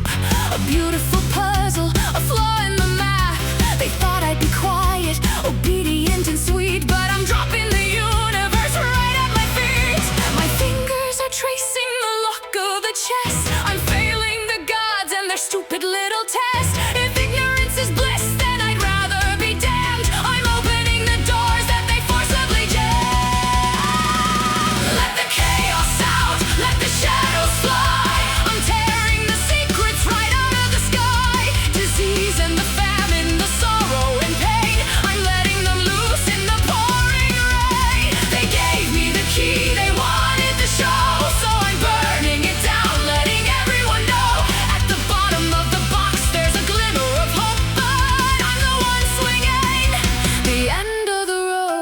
a beautiful puzzle, a flaw in the map. They thought I'd be quiet, obedient and sweet, but I'm dropping the universe right at my feet. My fingers are tracing the lock of the chess. I'm failing the gods and their stupid little test. If ignorance is bliss, then I'd rather be damned. I'm opening the doors that they forcibly jam. Let the chaos out, let the shadows fly. I'm tearing the secrets right out of the sky. Disease and the famine, the sorrow and pain, I'm letting them loose in the pouring rain. They gave me the key, they wanted the show, so I'm burning it down, letting everyone know. At the bottom of the box there's a glimmer of hope, but I'm the one swinging the end of the rope.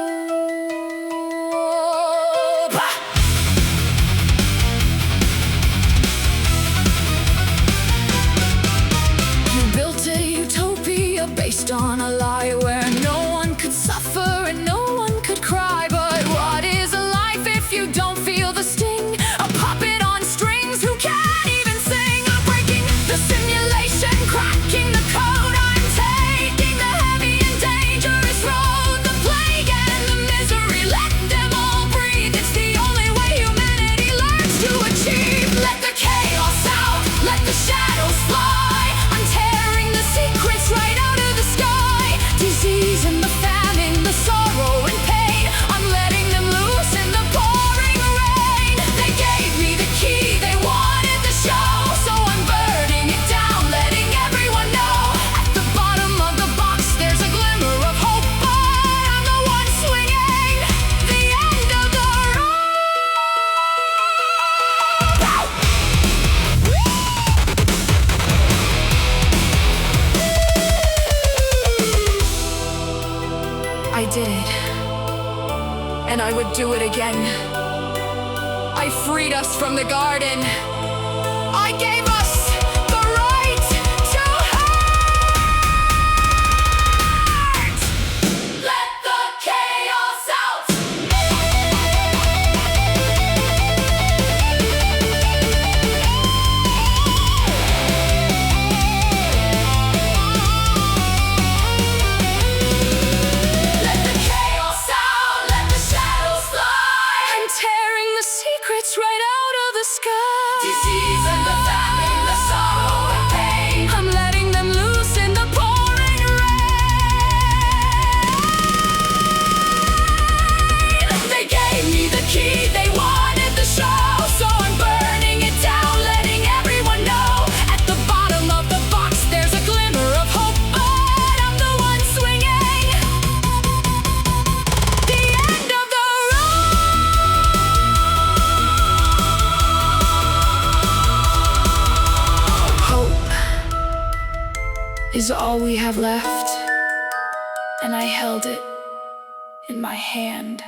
You built a utopia based on a lie, where no one could suffer and no one could cry. But what is a life if you don't feel the sting? A puppet on strings who can't even sing. I'm breaking the simulation, cracking the code. I'm taking the heavy and dangerous road. The plague and the misery, let them all breathe. It's the only way humanity learns to achieve. Let the chaos out, let the shadows fly. I'm tearing the secrets right out of the sky. Disease and the famine, the sorrow and pain, I'm letting them loose in the pouring rain. They gave me the key, they wanted the show, so I'm burning it down, letting everyone know. At the bottom of the box there's a glimmer of hope, but I'm the one swinging the end of the I did it, and I would do it again. I freed us from the garden. I gave us the right to hurt. Let the chaos out. Let the chaos out, let the shadows fly. I'm tearing the secrets right out of the sky. Disease and the famine, the sorrow and pain, I'm letting them loose in the pouring rain. They gave me the key, they wanted the show, so I'm burning it down, letting everyone know. At the bottom of the box there's a glimmer of hope, but I'm the one swinging the end of the road. Hope is all we have left, and I held it in my hand.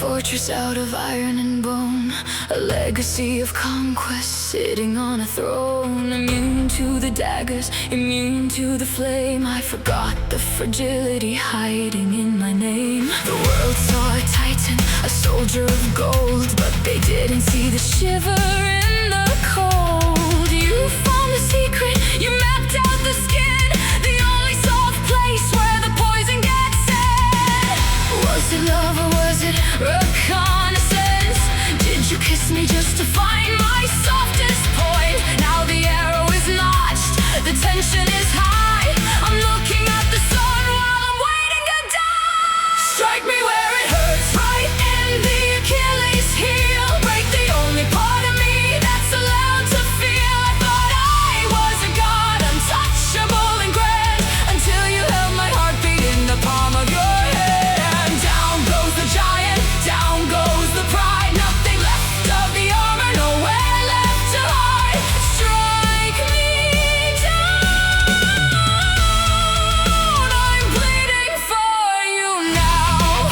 fortress out of iron and bone, A legacy of conquest, sitting on a throne. Immune to the daggers, immune to the flame. I forgot the fragility hiding in my name. The world saw a titan, a soldier of gold, but they didn't see the shiver in the cold. You found the secret, you mapped out the skin, the only soft place where the poison gets in. Was it love or was it reconnaissance? Did you kiss me just to find my softest point? Now the arrow is notched, the tension is high. I'm looking at the sun while I'm waiting to die. Strike me where it hurts, right in the Achilles heel. Break the only part of me that's allowed to feel. I thought I was a god, untouchable and grand, until you held my heartbeat in the palm of your hand. Down goes the giant, down goes the pride. Nothing left of the armor, nowhere left to hide. Strike me down, I'm bleeding for you now.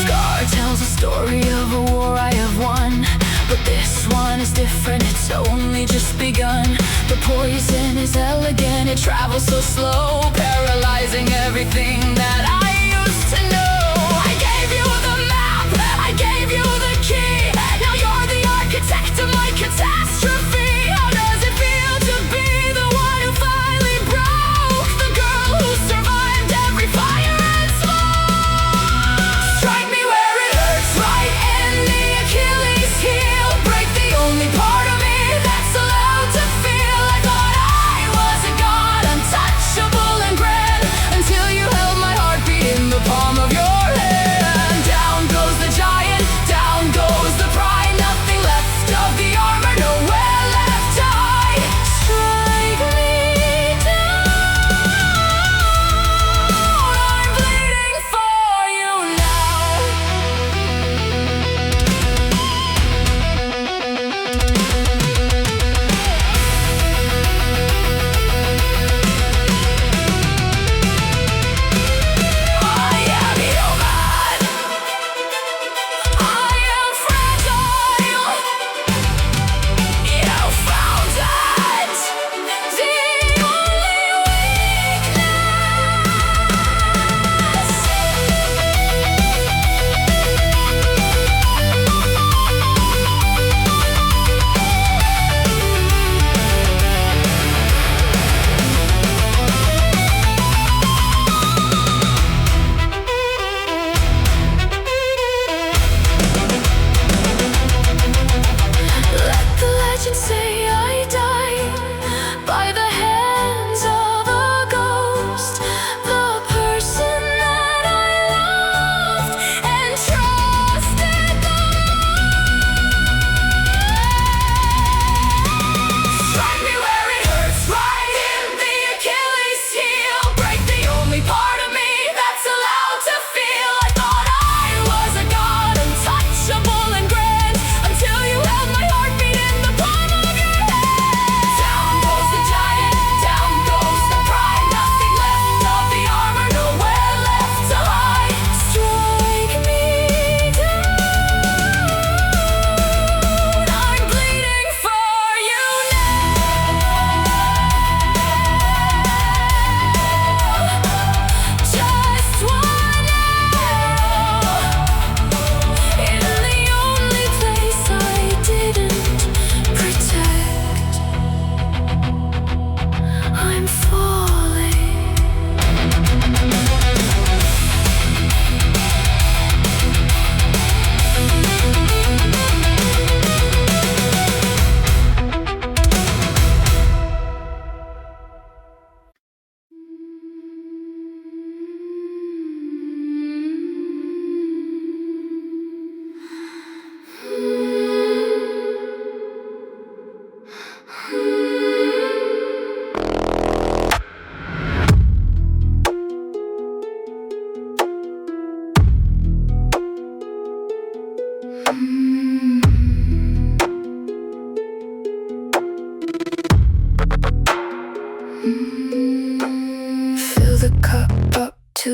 Scar tells a story of a war I have won, but this one is different, it's only just begun. The poison is elegant, it travels so slow, paralyzing everything that I used to know. I gave you the map, I gave you the key. Now you're the architect of my catastrophe. How does it feel to be the one who finally broke? The girl who survived every fire and smoke. Strike me where it hurts, right in the Achilles heel. Break the only part of me that's allowed to feel. I thought I was a god, untouchable and grand, until you held my heartbeat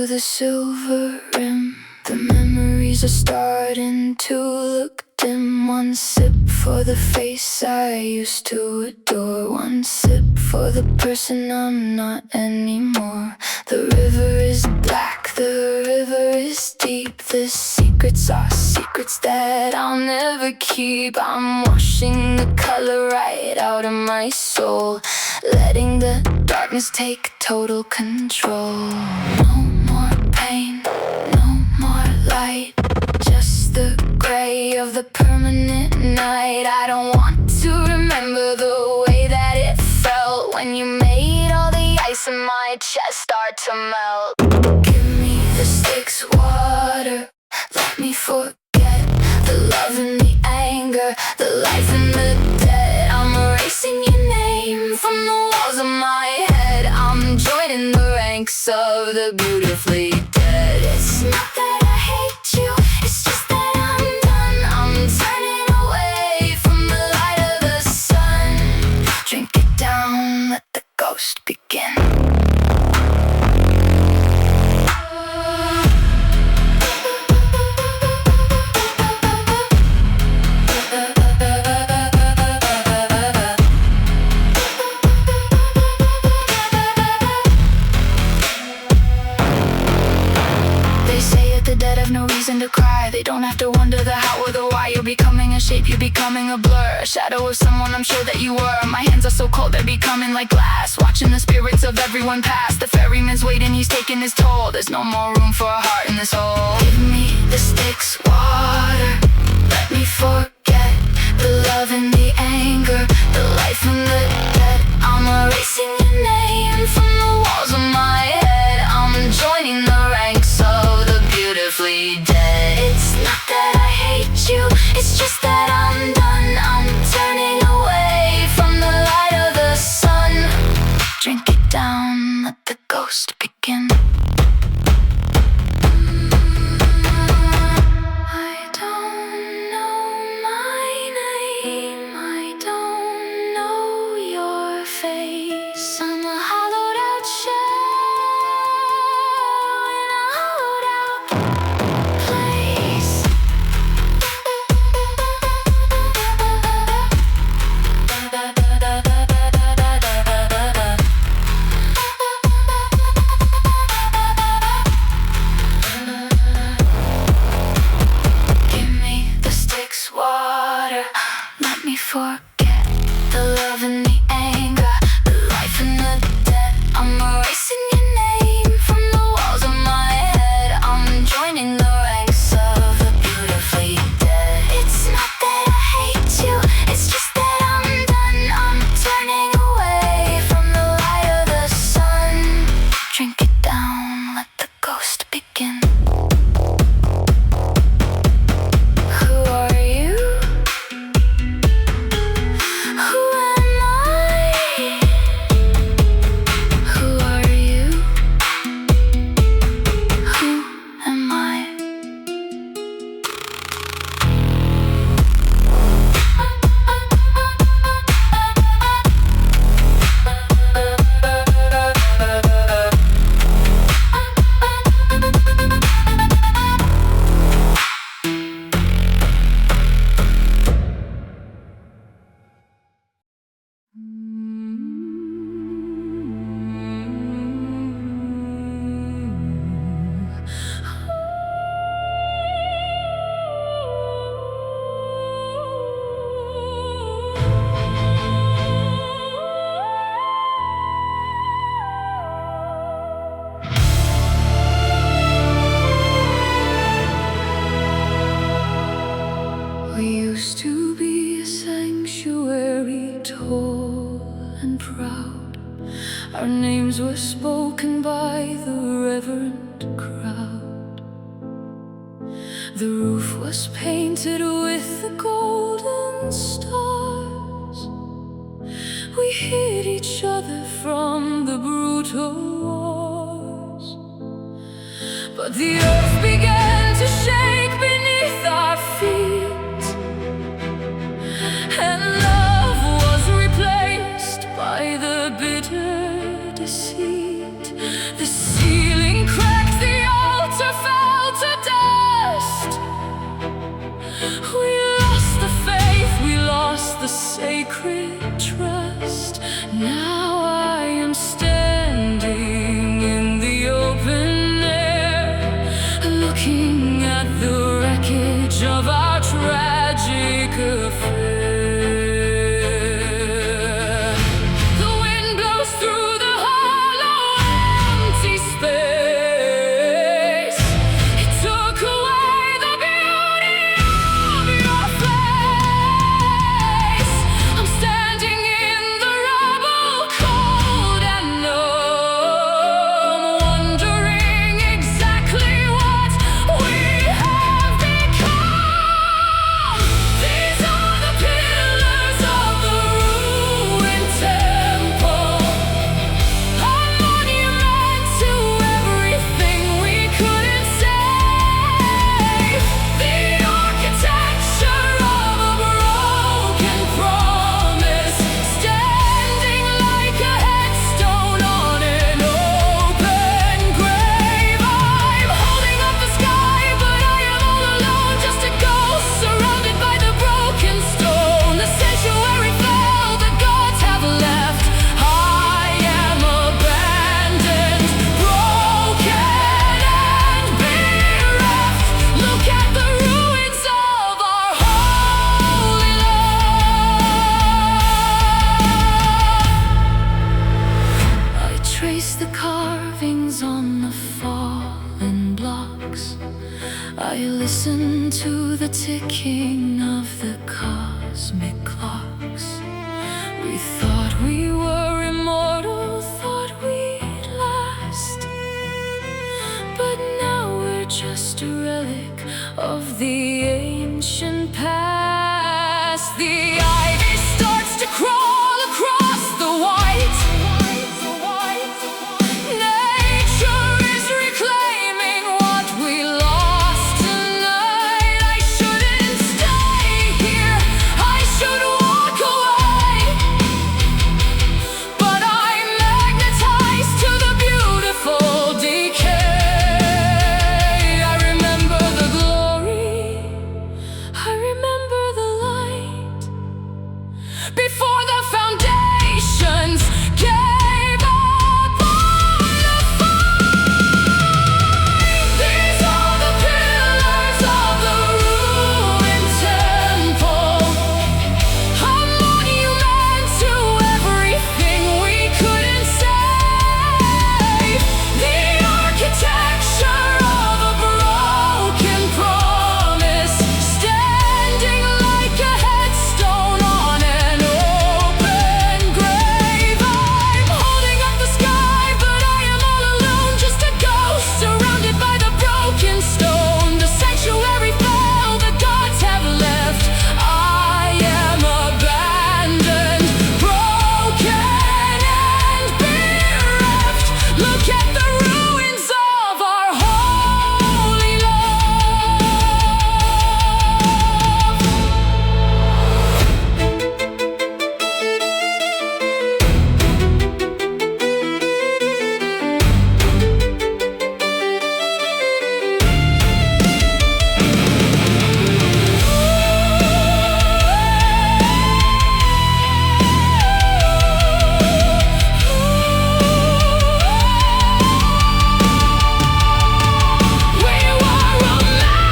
to the silver rim. The memories are starting to look dim. One sip for the face I used to adore. One sip for the person I'm not anymore. The river is black, the river is deep. The secrets are secrets that I'll never keep. I'm washing the color right out of my soul, letting the darkness take total control. No more pain, no more light, just the gray of the permanent night. I don't want to remember the way that it felt when you made all the ice in my chest start to melt. Give me the sticks, water, let me forget the love and the anger, the life and the dead. I'm erasing your name from the walls of my head. I'm joining the ranks of the beautifully dead. It's not that I hate you, it's just that I'm done. I'm turning away from the light of the sun. Drink it down, let the ghost begin. No reason to cry. They don't have to wonder the how or the why. You're becoming a shape, you're becoming a blur, a shadow of someone I'm sure that you were. My hands are so cold, they're becoming like glass, watching the spirits of everyone pass. The ferryman's waiting, he's taking his toll. There's no more room for a heart in this hole. Give me the sticks, water, let me forget the love and the anger, the life and the dead. I'm erasing your name from the walls of my head. I'm joining the ranks of the beautifully dead. It's not that I hate you, it's just that I'm done. I'm turning away from the light of the sun. Drink it down, let the ghost begin. I don't know my name, I don't know your face. I'm a hollowed out shell in a hollowed out place. Give me the sticks, water, let me forget the love and the anger, the life and the dead. I'm erasing your name from the walls of my head. I'm joining the ranks of the beautifully dead. It's not that I hate you, it's just that I'm done. I'm turning away from the light of the sun. Drink it down, let the ghost begin. Who are you? Who am I? Who are you? Who am I? We used to be a sanctuary, tall and proud. Our names were spoken by the reverent crowd. The roof was painted with the golden stars. We hid each other from the brutal wars. But the earth began to shake beneath our feet, and love was replaced by the bitter deceit. The ceiling cracked, the ticking of the cosmic clocks. We thought we were immortal, thought we'd last, but now we're just a relic of the ancient past. The ivy starts to crawl across the white. Nature is reclaiming what we lost tonight. I shouldn't stay here, I should walk away, but I'm magnetized to the beautiful decay. I remember the glory, I remember the light, before the foundations gave up on the fight. These are the pillars of the ruined temple, a monument to everything we couldn't save. The architecture of a broken promise, standing like a headstone on an open grave. I'm holding up the sky, but I am all alone, just a ghost surrounded by the broken stone. The sanctuary fell, the gods have left. I am abandoned, broken and bereft. Look at the ruins of our holy love. We were a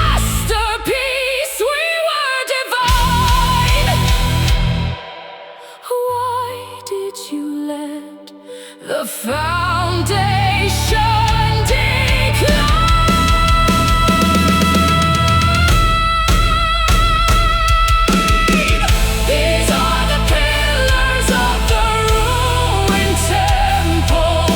masterpiece, we were divine. Why did you let the foundation decline? These are the pillars of the ruined temple,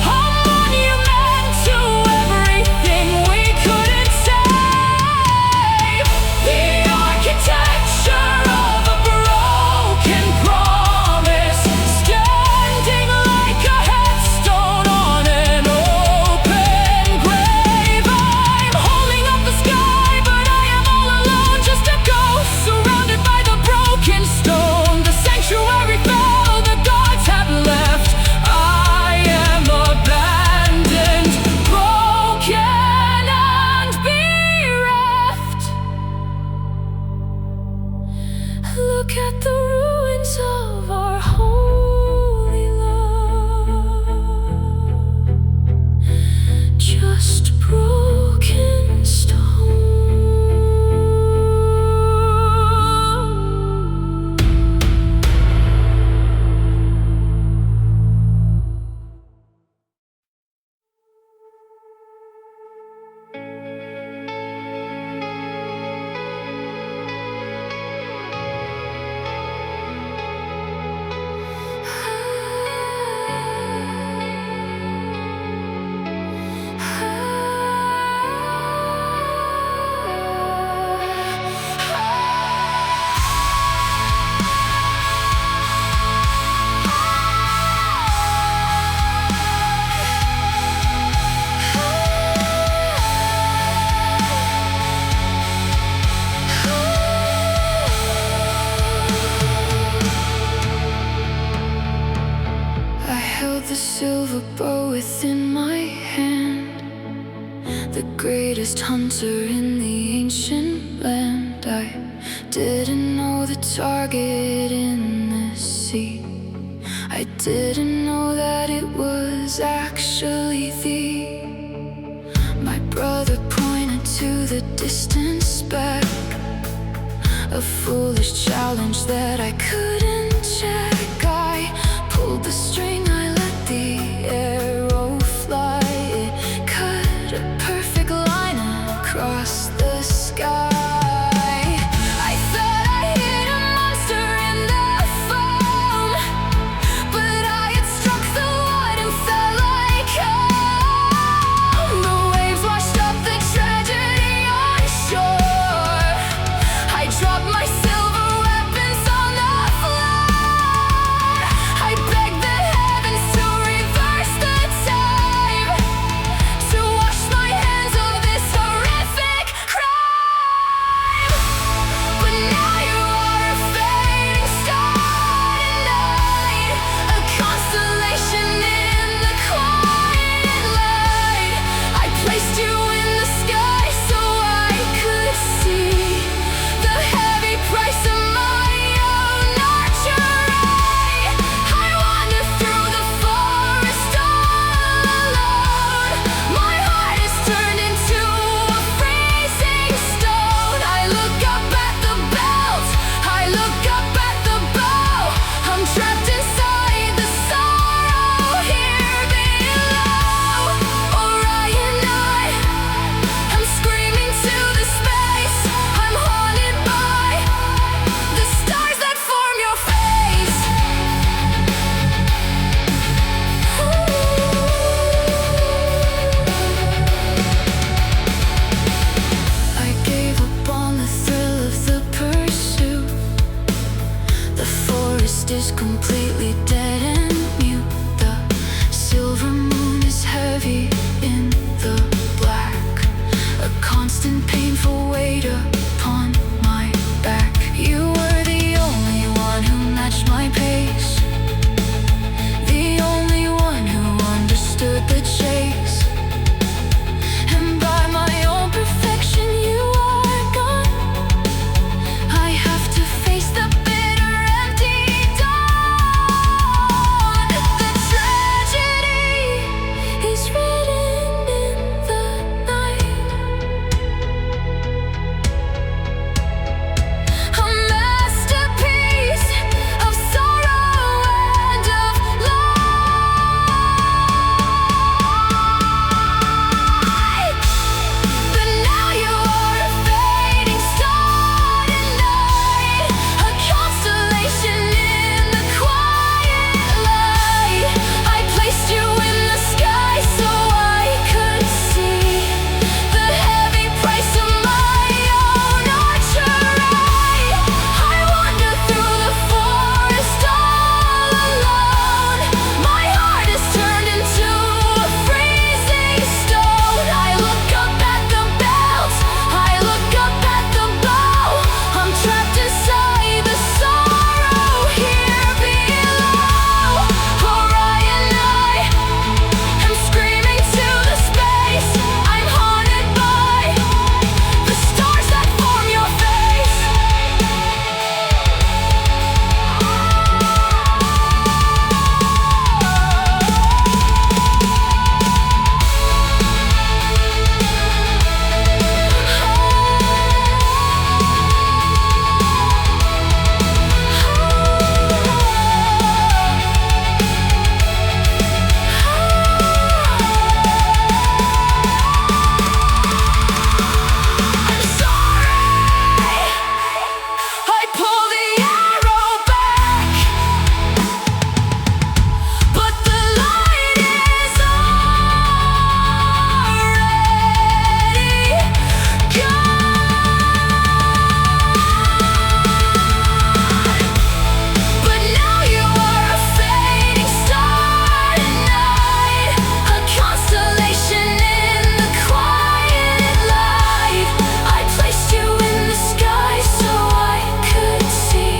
a monument to everything we couldn't save. The architecture of a broken promise, standing like a headstone on an open grave. I'm holding up the sky, but I am all alone, just a ghost surrounded by the broken stone. The sanctuary fell, the gods have left. I am abandoned, broken and bereft. Look at the ruins of our holy love, just broken stone. I held the silver bow within my hand, the greatest hunter in the ancient land. I didn't know the target in the sea, I didn't know that it was actually thee. My brother pointed to the distant speck, a foolish challenge that I couldn't check. I pulled the string, I let the arrow fly. It cut a perfect line across the sky. world is completely dead and mute. The silver moon is heavy in the black, a constant painful weight upon my back. You were the only one who matched my pace, the only one who understood the chase. And by my own perfection you are gone. I have to face the bitter empty dawn. The tragedy is written in the night, a masterpiece of sorrow and of light. But now you are a fading star tonight, a constellation in the quiet light. I placed you in the sky so I could see the heavy price of my own archery. I wander through the forest all alone. My heart is turned into a freezing stone. I look up at the belt, I look up at the bow. I'm trapped inside the sorrow here below. Orion, I am screaming to the space. I'm haunted by the stars that form your face. I'm sorry, I pull the arrow back, but the light is already gone. But now you are a fading star tonight, a constellation in the quiet light. I placed you in the sky so I could see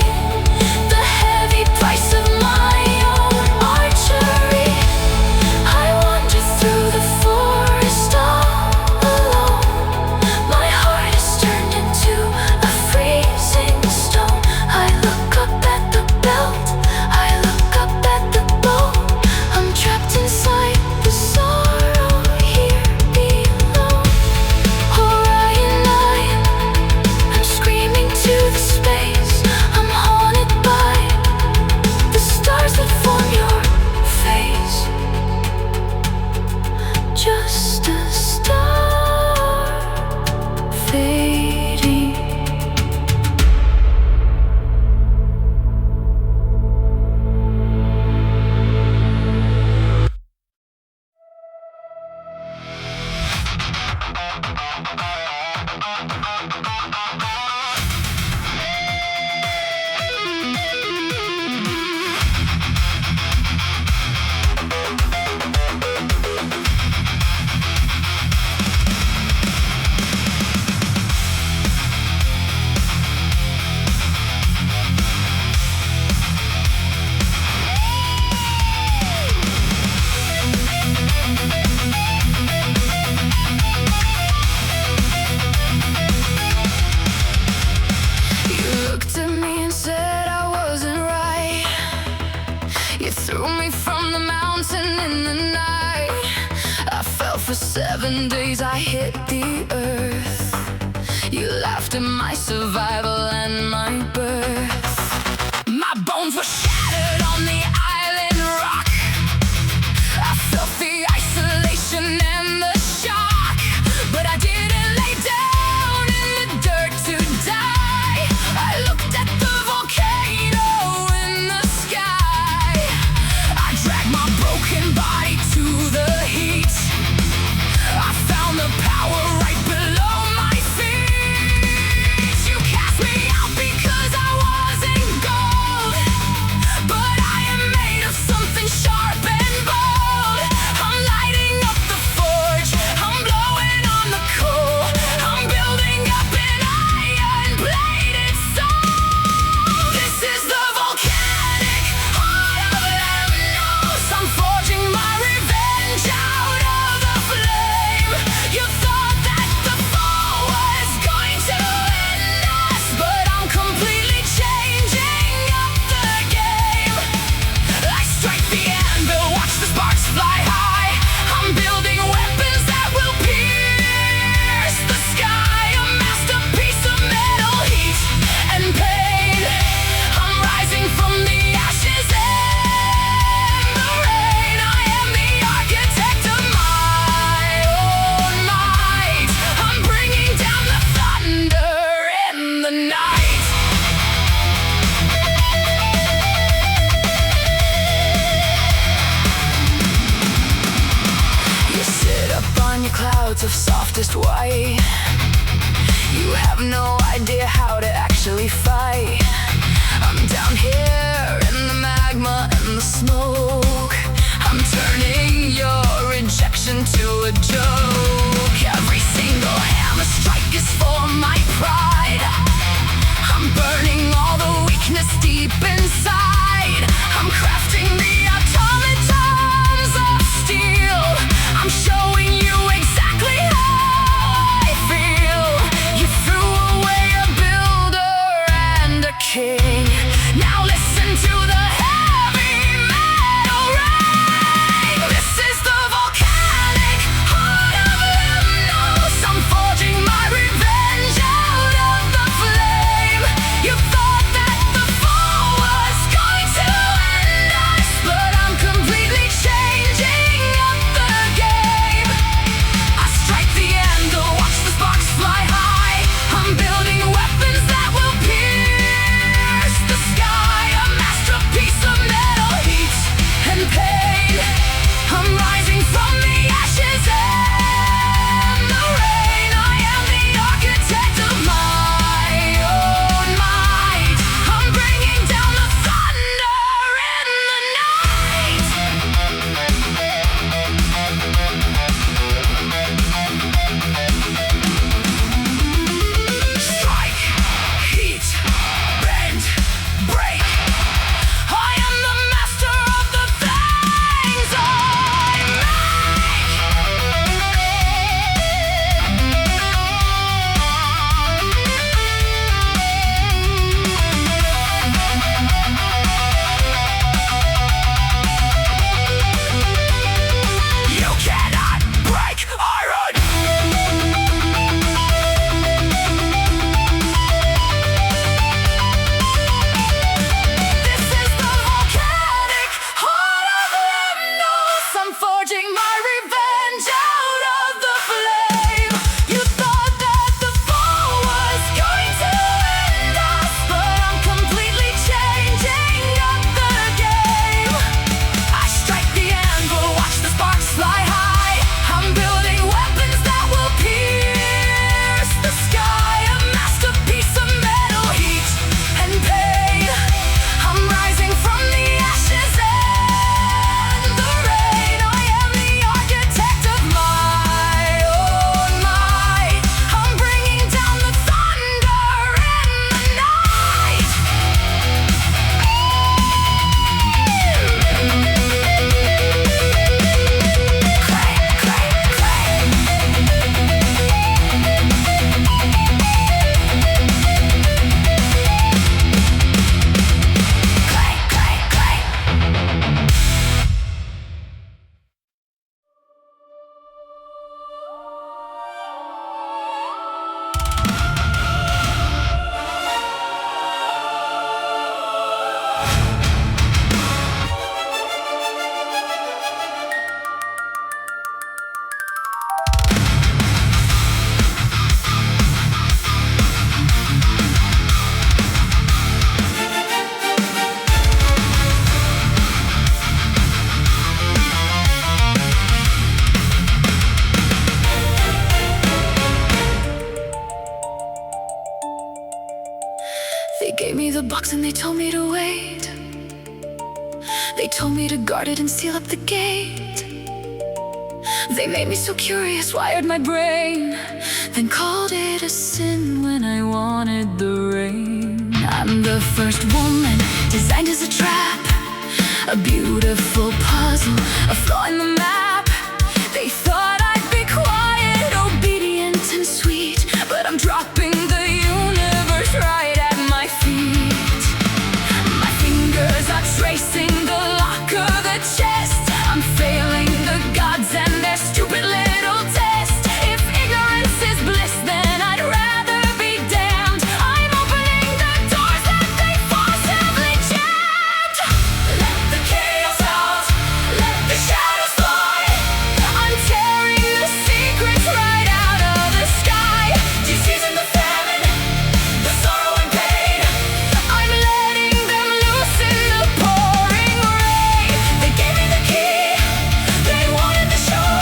the heavy price of my own archery. I wander through the forest all alone. My heart is turned into a freezing stone. I look up at the belt, I look up at the bow. I'm trapped inside the sorrow here below. Orion, I'm screaming to the space. I'm haunted by the stars that form your face. Just a star fading. You looked at me and said I wasn't right. You threw me from the mountain in the night. I fell for 7 days, I hit the earth. You laughed at my survival and my birth. My bones were shattered on the island rock. I felt the isolation and the shock, but I didn't lay down in the dirt to die. I looked at the volcano in the sky. I dragged my broken body to the heat. I found the power right below my feet. You cast me out because I was the box and they told me to wait. They told me to guard it and seal up the gate. They made me so curious, wired my brain, then called it a sin when I wanted the rain. I'm the first woman designed as a trap, a beautiful puzzle, a flaw in the map. They thought I'd be quiet, obedient and sweet, but I'm dropping the universe right at my feet. My fingers are tracing the lock of the chest. I'm failing the gods and their stupid little test. If ignorance is bliss, then I'd rather be damned. I'm opening the doors that they forcibly jammed. Let the chaos out, let the shadows fly. I'm tearing the secrets right out of the sky. Disease and the famine, the sorrow and pain, I'm letting them loose in the pouring rain. They gave me the key, they wanted the show,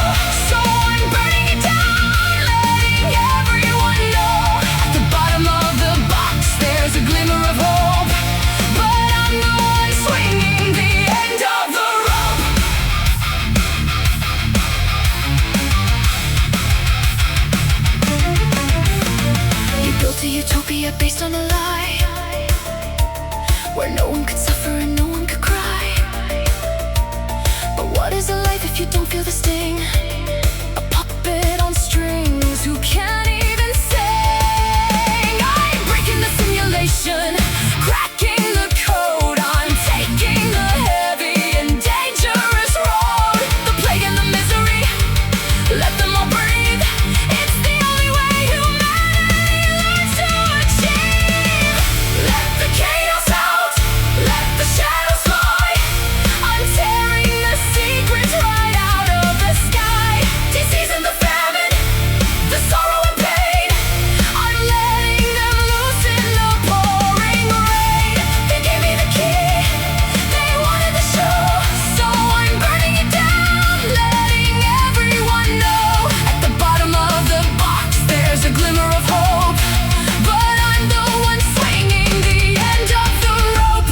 so I'm burning it down, letting everyone know. At the bottom of the box there's a glimmer of hope, but I'm the one swinging the end of the rope. You built a utopia based on a lie, where no one could suffer and no one could cry. But what is a life if you don't feel the sting? A puppet on strings who can't even sing. I'm breaking the simulation, cracking the code. I'm taking the heavy and dangerous road. The plague and the misery, let them all breathe. It's the only way humanity learns to achieve. Let the chaos out, let the shadows fly. I'm tearing the secrets right out of the sky. Disease and the famine, the sorrow and pain, I'm letting them loose in the pouring rain. They gave me the key, they wanted the show, so I'm burning it down, letting everyone know. At the bottom of the box there's a glimmer of hope, but I'm the one swinging the end of the rope.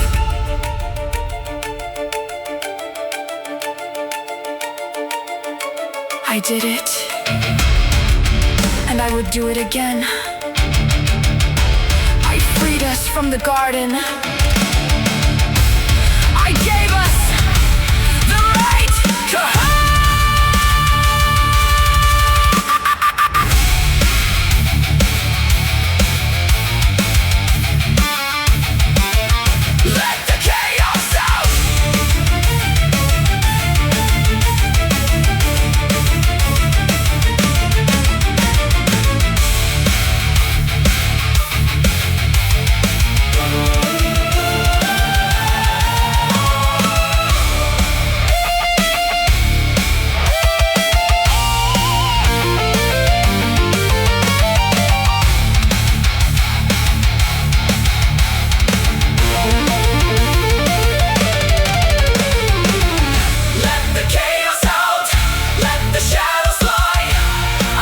I did it, and I would do it again. I freed us from the garden. I gave us the right to let the chaos out. Let the chaos out, let the shadows fly.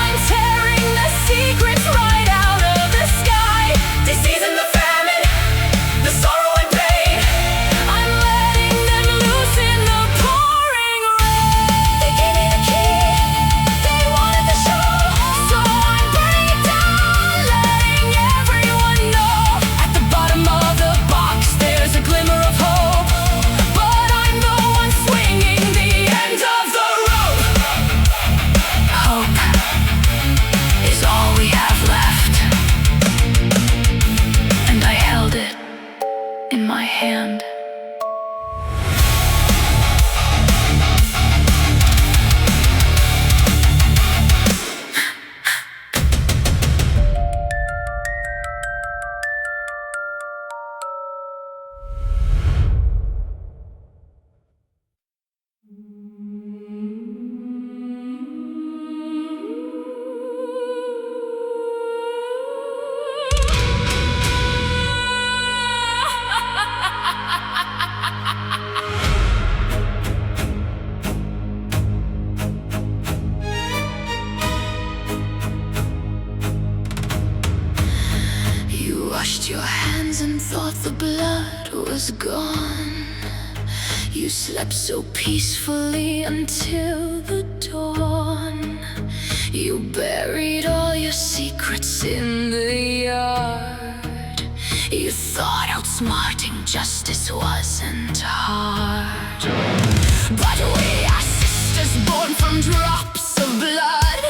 I'm tearing the secrets right out of the sky. Disease and the famine, the sorrow and pain, I'm letting them loose in the pouring rain. They gave me the key, they wanted the show, so I'm burning it down, letting everyone know. At the bottom of the box there's a glimmer of hope, but I'm the one swinging the end of the rope. Hope is all we have left, and I held it in my hand. was gone. You slept so peacefully until the dawn. You buried all your secrets in the yard. You thought outsmarting justice wasn't hard. But we are sisters born from drops of blood.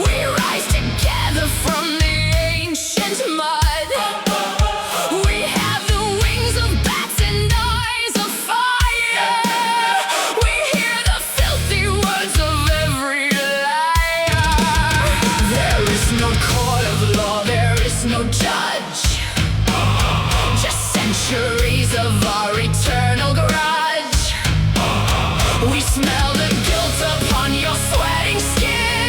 We rise together from the ancient mud. We have the wings of bats and eyes of fire. We hear the filthy words of every liar. There is no court of law, there is no judge. Just centuries of our eternal grudge. We smell the guilt upon your sweating skin.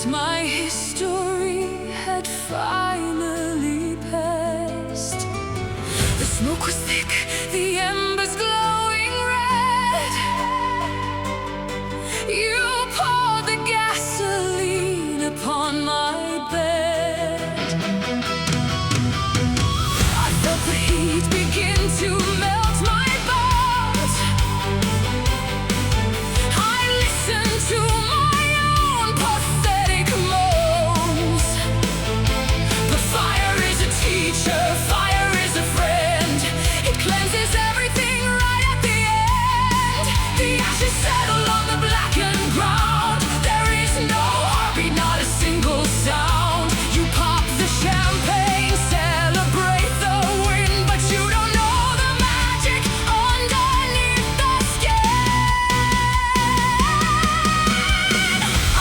that my history had finally passed. The smoke was thick, the embers glowing red. You poured the gasoline upon my bed. I felt the heat begin to melt my bones. I listened to my own pathetic moans. But fire is a teacher, fire is a friend. It cleanses everything right at the end. The ashes settle on the blackened ground. There is no heartbeat, not a single sound. You pop the champagne, celebrate the win, but you don't know the magic underneath the skin.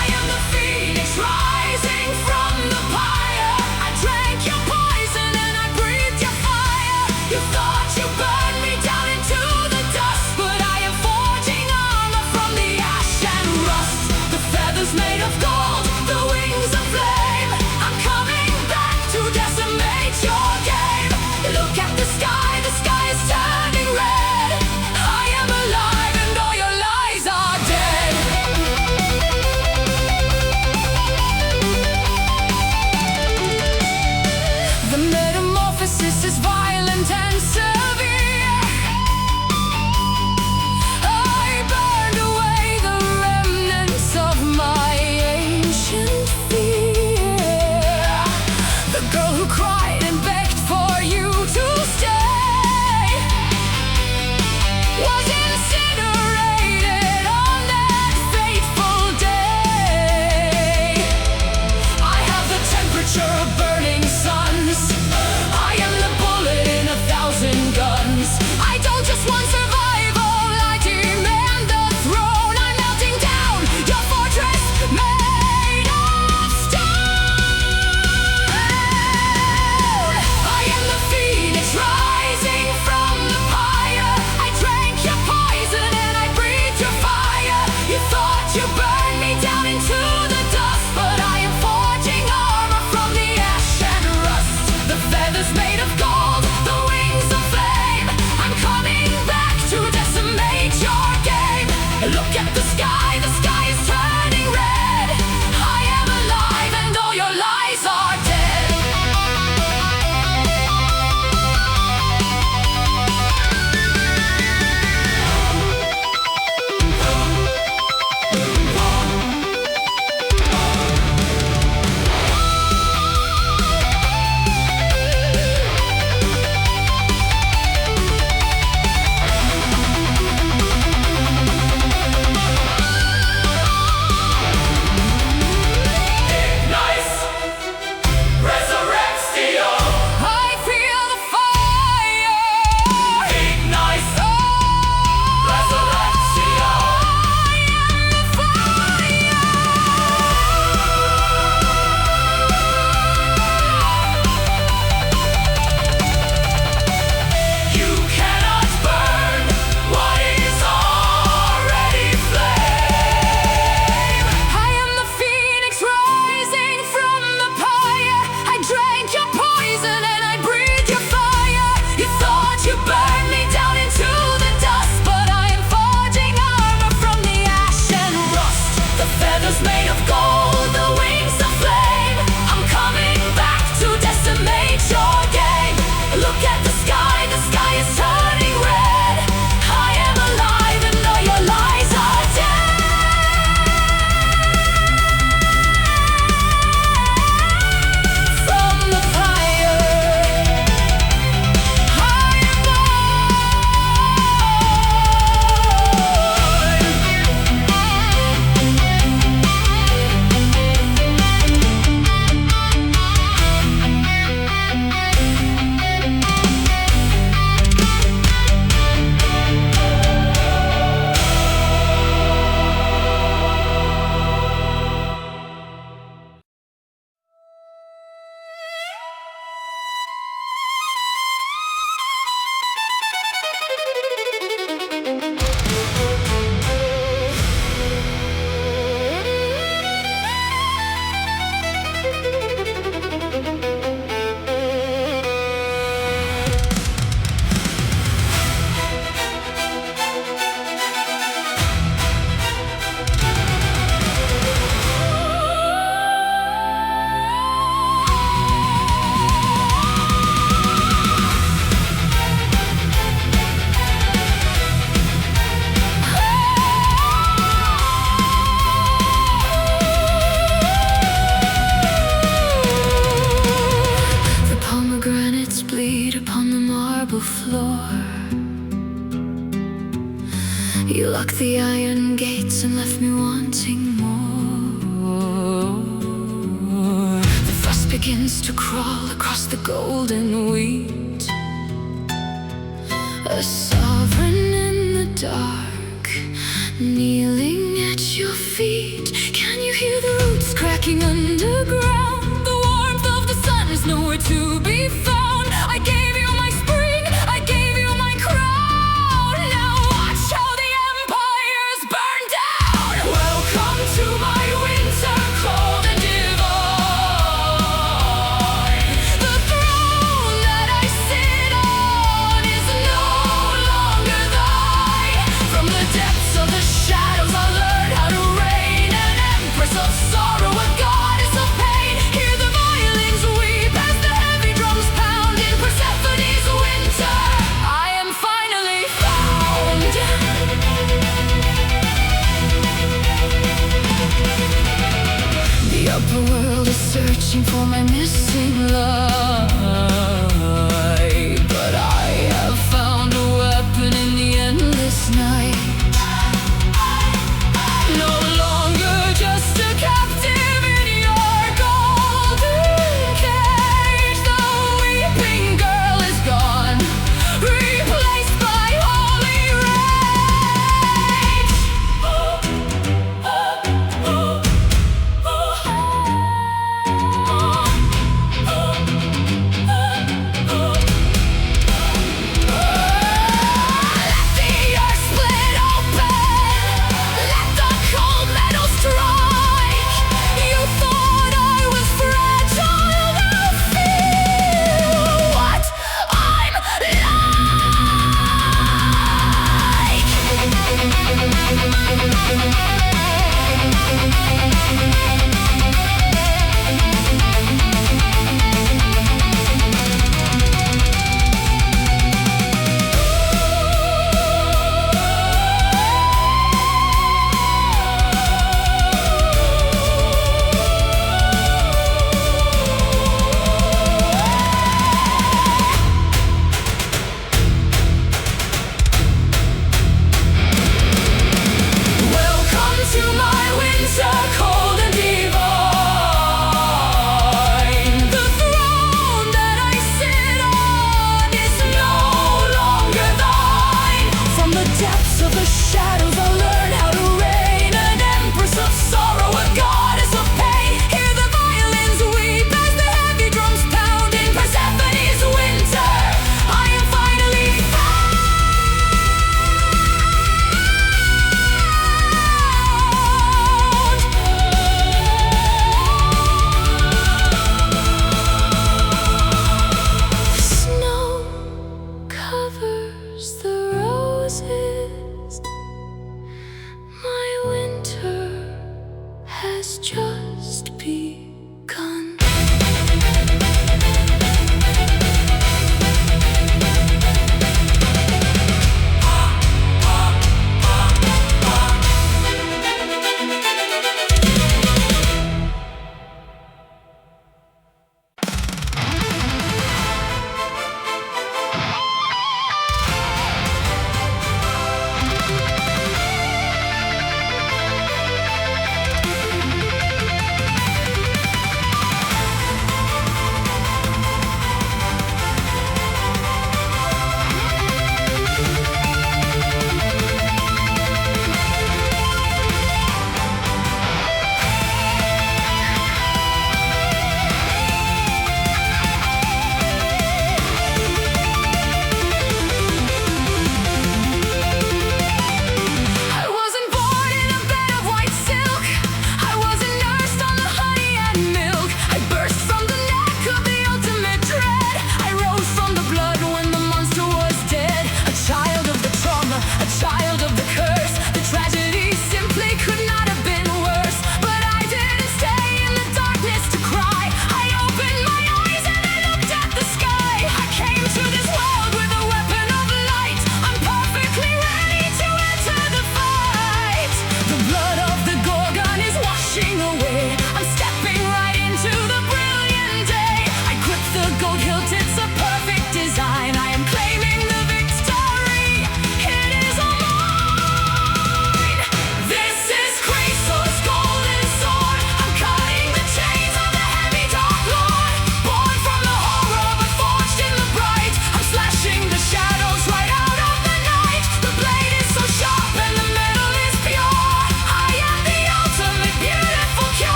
I am the phoenix rising from the pyre. I drank your poison and I breathed your fire. You thought you burned me down into the dust, but I am forging armor from the ash and rust. The feathers made of gold, the wings of flame. I'm coming back to decimate your game. Look at the sky is turning red. I am alive and all your lies are dead. The metamorphosis is violent and sad. on the marble floor. You locked the iron gates and left me wanting more. The frost begins to crawl across the golden wheat. A sovereign in the dark, kneeling at your feet. Can you hear the roots cracking underground? The warmth of the sun is nowhere to be found. I gave you my spring, I gave you my crown. Now watch how the empires burn down. Welcome to my winter cold and divine. The throne that I sit on is no longer thine. From the depths of the shadows I learned how to reign. An empress of sorrow, a goddess of pain. Hear the violins weep as the heavy drums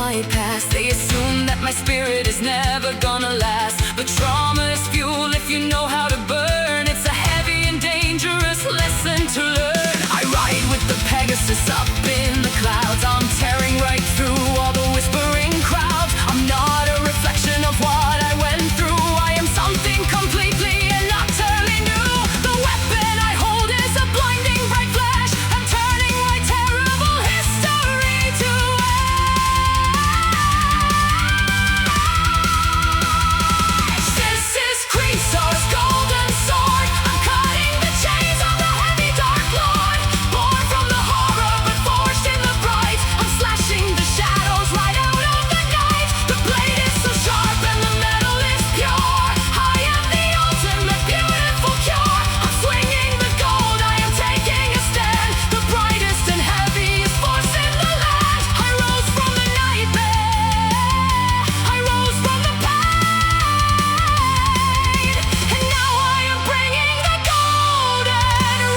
my past. They assume that my spirit is never gonna last. But trauma is fuel if you know how to burn. It's a heavy and dangerous lesson to learn. I ride with the Pegasus up in the clouds. I'm tearing right through all the whispering crowds. I'm not a reflection of what I went through. I am something completely and utterly new. The weapon I hold is a blinding bright flash. I'm turning my terrible history to ash. This is Creasor's golden sword. I'm cutting the chains of the heavy dark lord. Born from the horror but forged in the bright. I'm slashing the shadows right out of the night. The blade is so sharp and the metal is pure. I am the ultimate beautiful cure. I'm swinging the gold, I am taking a stand. The brightest and heaviest force in the land. I rose from the nightmare, I rose from the pain, and now I am bringing the golden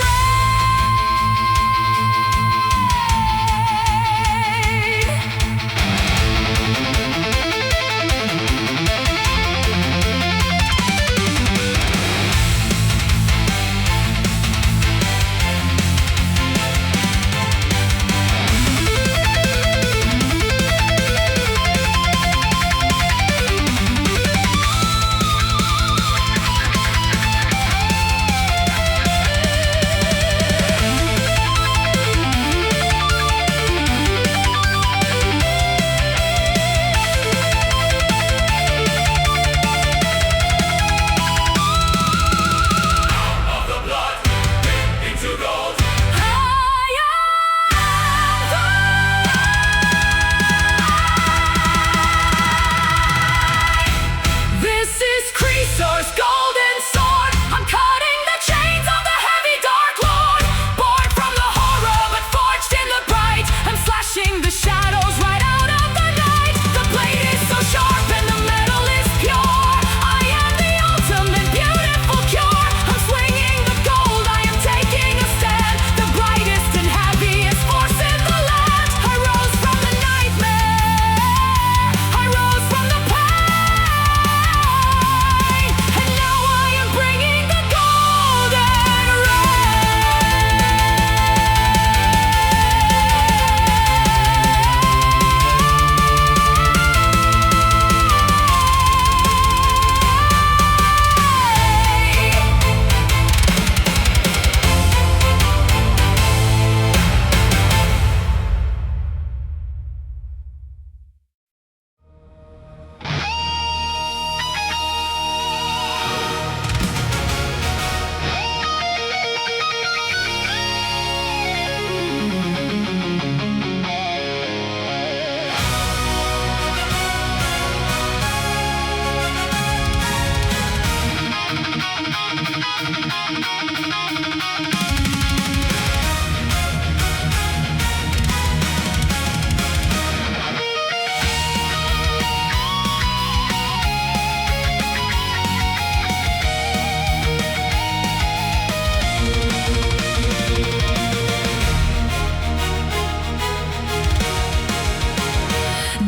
of the blood, into gold. This is Creasor's golden sword. I'm cutting the chains of the heavy dark lord. Born from the horror but forged in the bright. I'm slashing the shadows right out of the night. The blade is so sharp and the metal is pure. I am the ultimate beautiful cure. I'm swinging the gold, I am taking a stand. The brightest and happiest force in the land. I rose from the nightmare, I rose from the pain, and now I am bringing the golden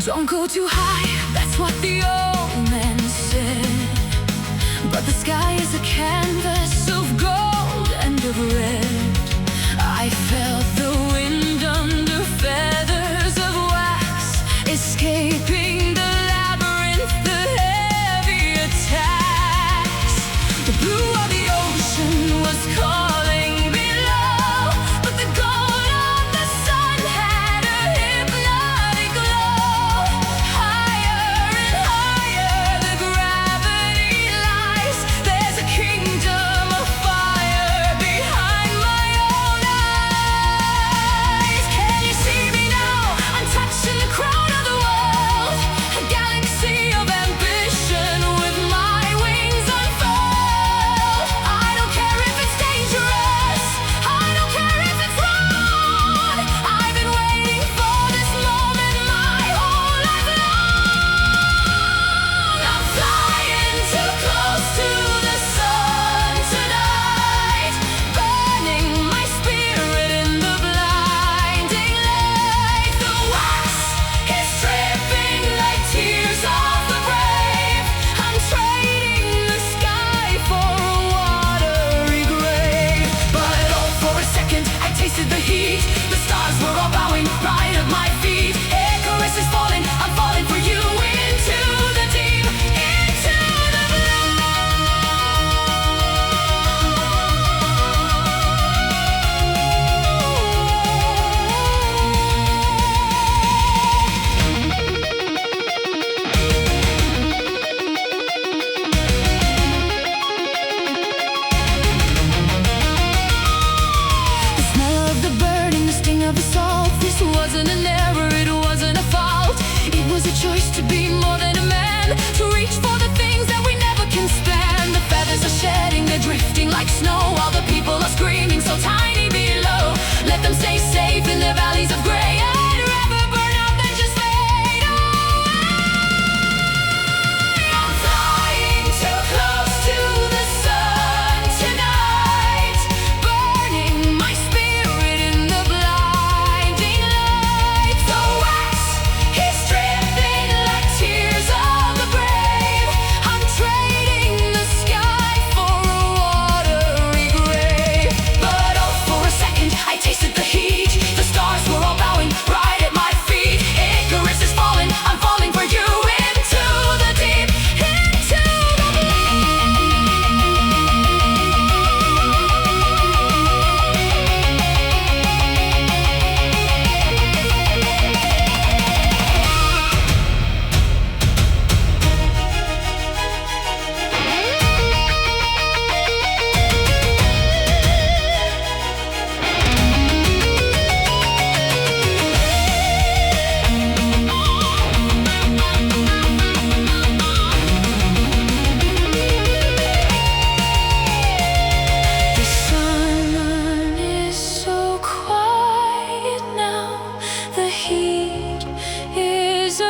Don't go too high, that's what the old man said. But the sky is a canvas of gold and of red. I felt the wind under feathers of wax, escaping the labyrinth, the heavy attacks. The blue of the ocean was calling below, but the gold of the sun had a hypnotic glow. Higher and higher the gravity lies. There's a kingdom of fire behind my own eyes. Can you see me now? I'm touching the crown of the world. was a choice to be more than a man, to reach for the things that we never can span. The feathers are shedding, they're drifting like snow, while the people are screaming so tiny below. Let them stay safe in their valleys of gray, and rather burn out than just fade away. I'm flying too close to the sun tonight, burning my spirit in the blinding light. The wax is dripping like tears of the brave. I'm trading the sky for a watery grave. But oh, for a second I tasted the heat. The stars were all bowing right at my feet. Icarus is falling, I'm falling for you, into the deep, into the The sun is so quiet now. The heat is a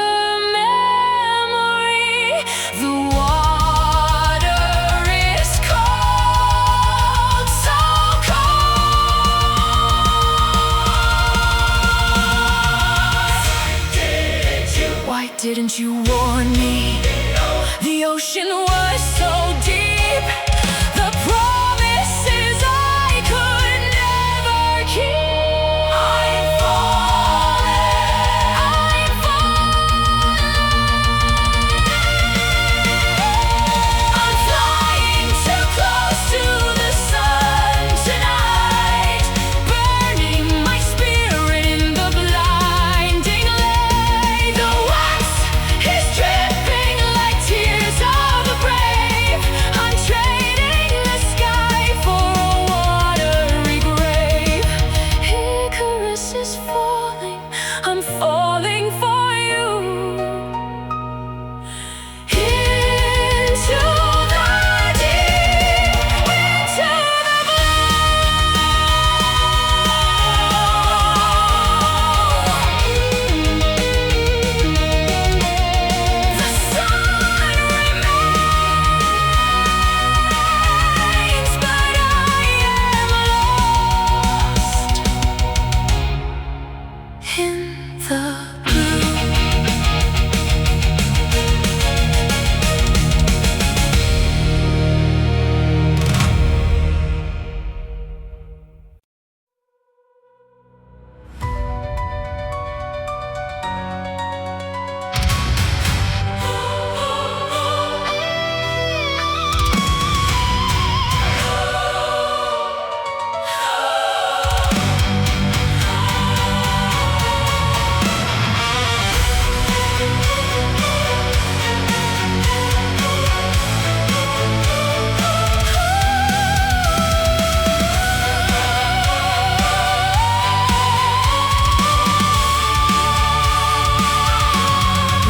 memory. The water is cold, so cold. Why didn't you warn me? The ocean was so deep. The promises I could never keep. I'm falling, I'm falling. I'm flying too close to the sun tonight, burning my spirit in the blinding light. The wax is dripping like tears of the brave. I'm trading the sky for a watery grave. Icarus is falling, I'm falling for you, into the deep, into the blue. The sun remains, but I am lost in the blue.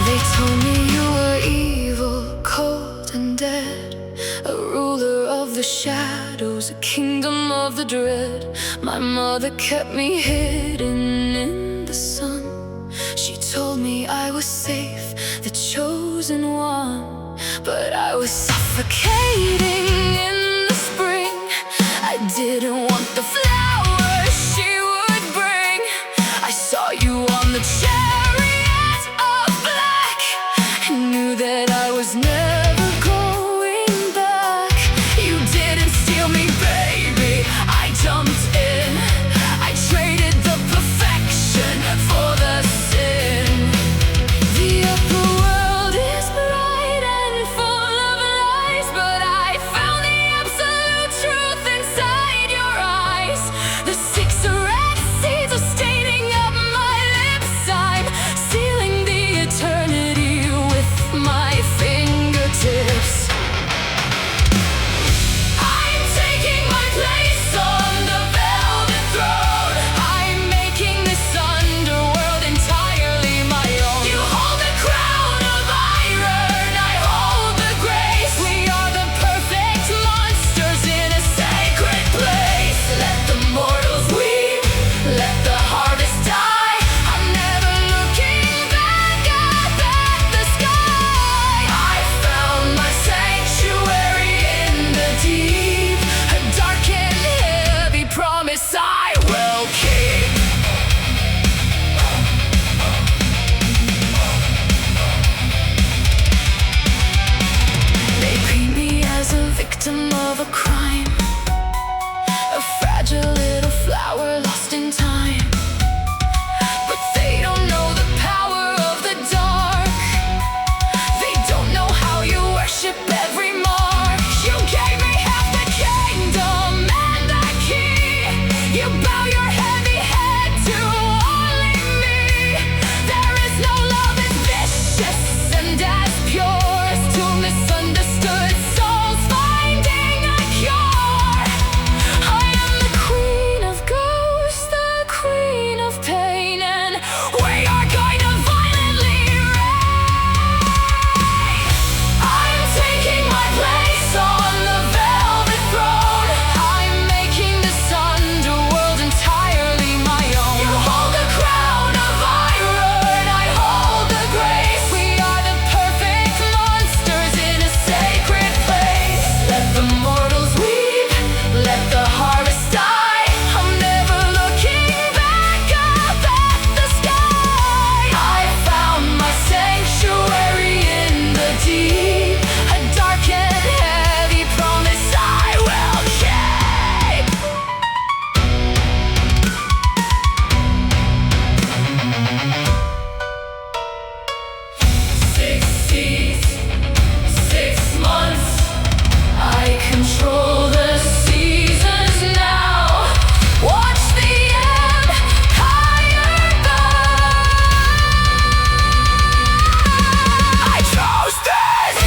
They told me you were evil, cold and dead, a ruler of the shadows, a kingdom of the dread. My mother kept me hidden in the sun. She told me I was safe, the chosen one, but I was suffocating in the spring. I didn't want the flowers she would bring. I saw you on the chariot of black, and knew that I was never going back. You didn't steal me, baby, I jumped in. I traded the perfection for the sin. The upper world is bright and full of lies, but I found the of a crime, a fragile little flower lost in time. But they don't know the power of the dark. They don't know how you worship every mark. You gave me half the kingdom and the key. You bow your heavy head to only me. There is no love as vicious and as pure as two misunderstood souls finding a cure. I am the queen of ghosts, the queen of pain, and we are going to violently reign. I'm taking my place on the velvet throne. I'm making this underworld entirely my own. You hold the crown of iron, I hold the grace. We are the perfect monsters in a sacred place. Let the mortals weep, let the harvest die. I'm never looking back up at the sky. I found my sanctuary in the deep, a dark and heavy promise I will keep. 6 seas, 6 months, I control the seasons now. Watch the empire go. I chose this.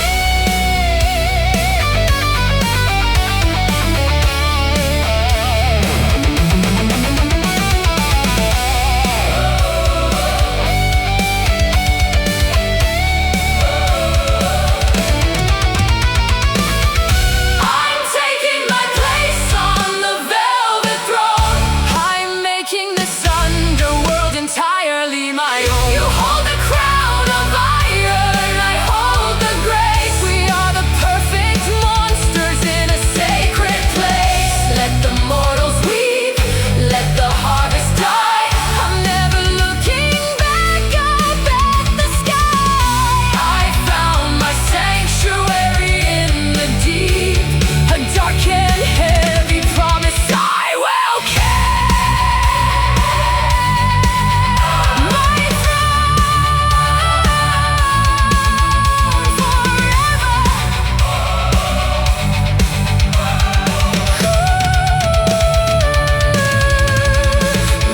I'm taking my place on the velvet throne. I'm making this underworld entirely my own. You hold the crown of iron, I hold the grace. We are the perfect monsters in a sacred place. Let the mortals weep, let the harvest die. I'm never looking back up at the sky. I found my sanctuary in the deep, a dark and heavy promise I will keep.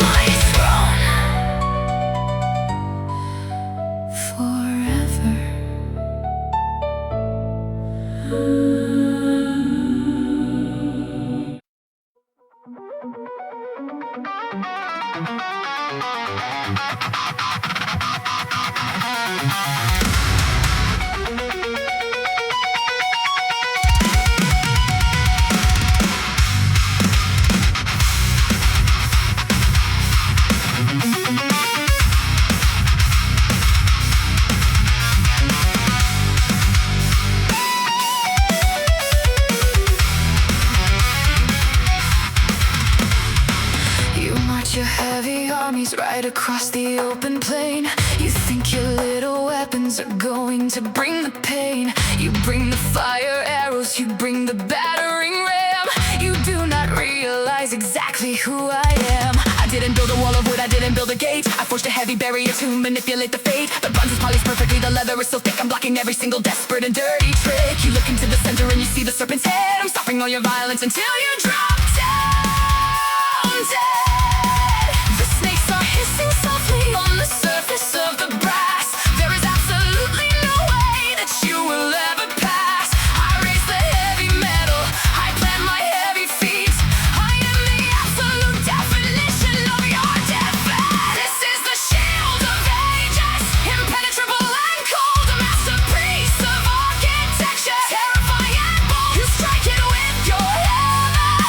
My throne forever. You march your heavy armies right across the open plain. You think your little weapons are going to bring the pain. You bring the fire arrows, you bring the battering ram. You do not realize exactly who I am. I didn't build a wall of wood, I didn't build a gate. I forged a heavy barrier to manipulate the fate. The bronze is polished perfectly, the leather is so thick, I'm blocking every single desperate and dirty trick. You look into the center and you see the serpent's head. I'm stopping all your violence until you drop down dead. The snakes are hissing softly on the surface of the brass. There is absolutely no way that you will ever pass. I raise the heavy metal, I plant my heavy feet. I am the absolute definition of your defense. This is the shield of ages, impenetrable and cold, a masterpiece of architecture, terrifying and bold. You strike it with your hammer,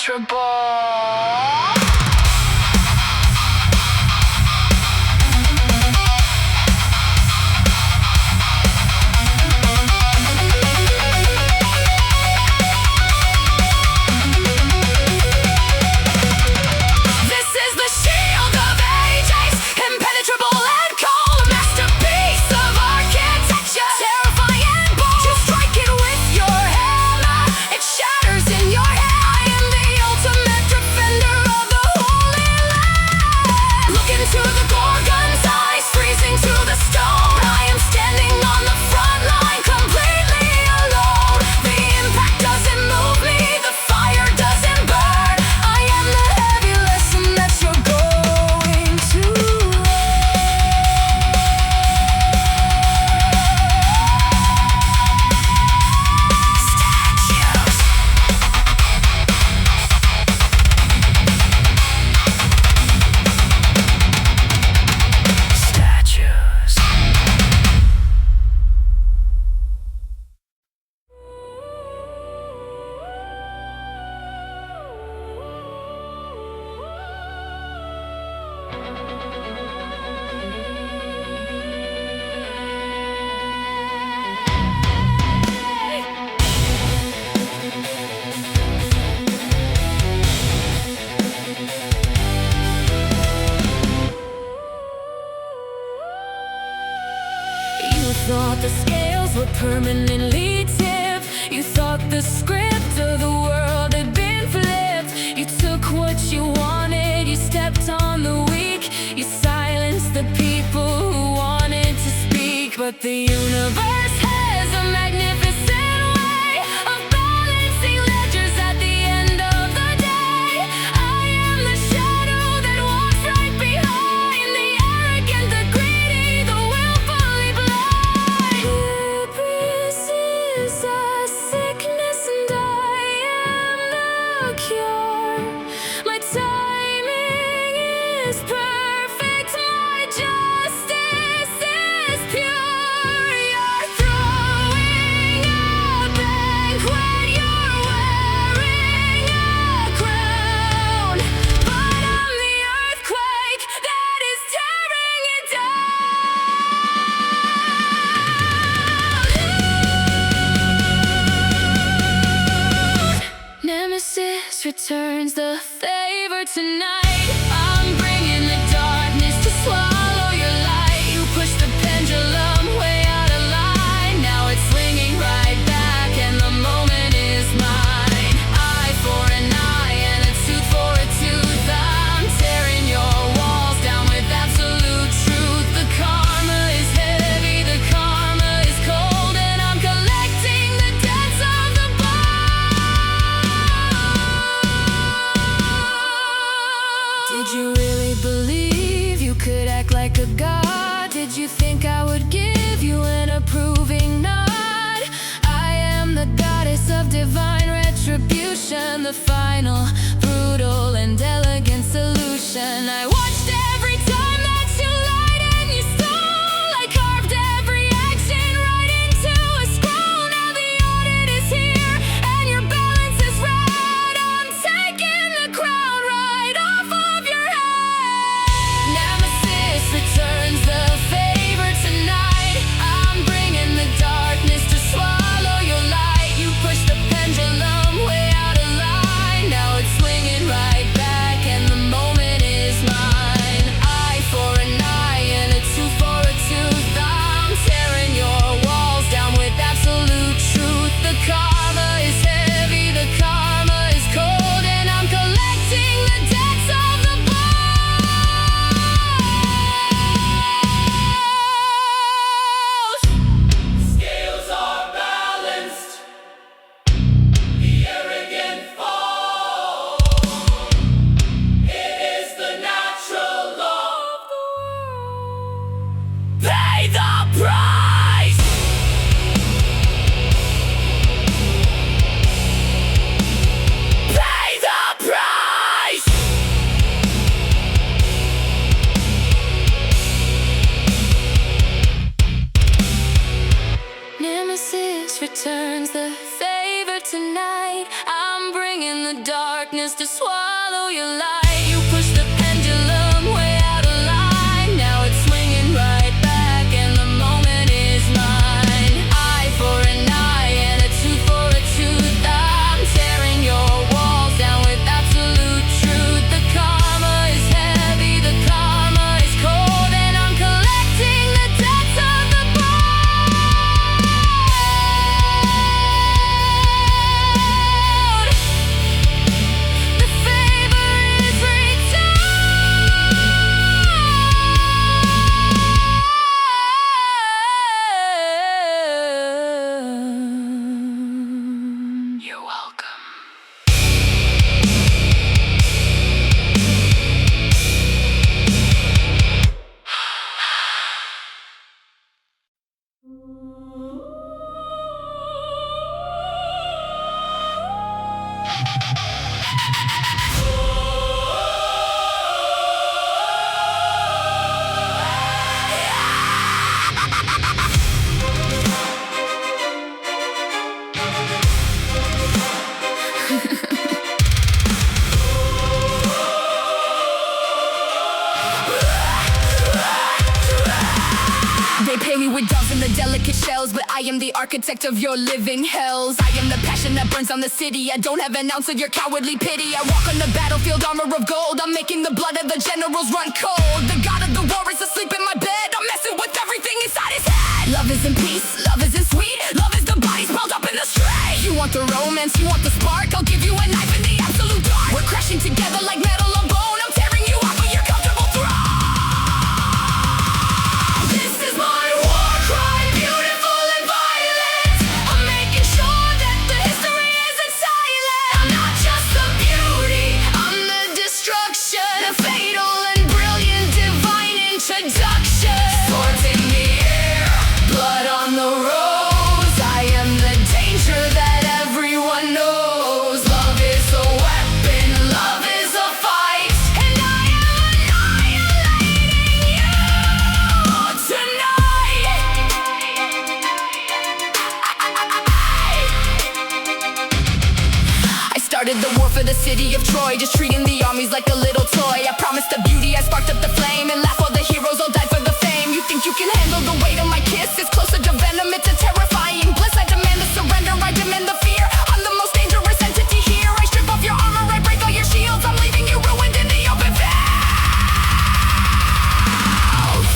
impenetrable. You thought the scales were permanently tipped. You thought the script of the world had been flipped. You took what you wanted, you stepped on the weak. You silenced the people who wanted to speak. But the universe has a magnificent way of balancing ledgers at the end of the day. I am the shadow that walks right behind the arrogant, the greedy, the willfully blind. Hubris is a sickness and I am the cure. My timing is perfect, my justice is pure. You're throwing a banquet, you're wearing a crown, but I'm the earthquake that is tearing it down. Nemesis returns the favor tonight. I'm bringing the darkness to swallow your light. You push the pendulum way out of line. Now it's swinging right back and the moment is mine. Eye for an eye and a tooth for a tooth. I'm tearing your walls down with absolute truth. The karma is heavy, the karma is cold, and I'm collecting the debts of the Did you really believe you could act like a god? Did you think I would give you an approving nod? I am the goddess of divine retribution, the final, brutal, and elegant solution. I watched every time that you lied and you stole. I carved every action right into a scroll. Now the audit is here and your balance is red. I'm taking the crown right off of your head. Nemesis returns the favor tonight. I'm bringing the darkness to swallow your light. You push the pendulum way out of line. Now it's swinging right back and the moment is mine. Eye for an eye and a tooth for a tooth. I'm tearing your walls down with absolute truth. The karma is heavy, the karma is cold, and I'm collecting the debts of the Scales are balanced, the arrogant fall. It is the natural law. Pay the price! Pay the price! Nemesis returns the favor tonight. I'm bringing the darkness to swallow your light. You push the pendulum way out of line. Now it's swinging right back and the moment is mine. Eye for an eye and a tooth for a tooth. I'm tearing your walls down with absolute truth. The karma is heavy, the karma is cold, and I'm collecting the debts of the proud. The favor is returned. You're welcome. They pay me with doves and the delicate shells, but I am the architect of your living hells. I am the passion that burns down the city. I don't have an ounce of your cowardly pity. I walk on the battlefield, armor of gold. I'm making the blood of the generals run cold. The god of the war is asleep in my bed. I'm messing with everything inside his head. Love isn't peace, love isn't sweet. Love is the bodies piled up in the street. You want the romance, you want the spark. I'll give you a knife in the absolute dark. We're crashing together like metal on bone. I'm tearing you off of your comfortable throne. This is my war cry, beautiful and violent. I'm making sure that the history isn't silent. I'm not just the beauty, I'm the destruction. A fatal and brilliant divine introduction. Swords in the air, blood on the rose. I am the danger that everyone knows. Love is a weapon, love is a fight, and I am annihilating you tonight. I started the war for the city of Troy, just treating the armies like a little toy. I promised the beauty, I sparked up the flame, and laugh all the heroes all died for the fame. You think you can handle the weight of my kiss? It's closer to venom, it's a terrifying bliss. I demand the surrender, I demand the fear. I'm the most dangerous entity here. I strip off your armor, I break all your shields. I'm leaving you ruined in the open field.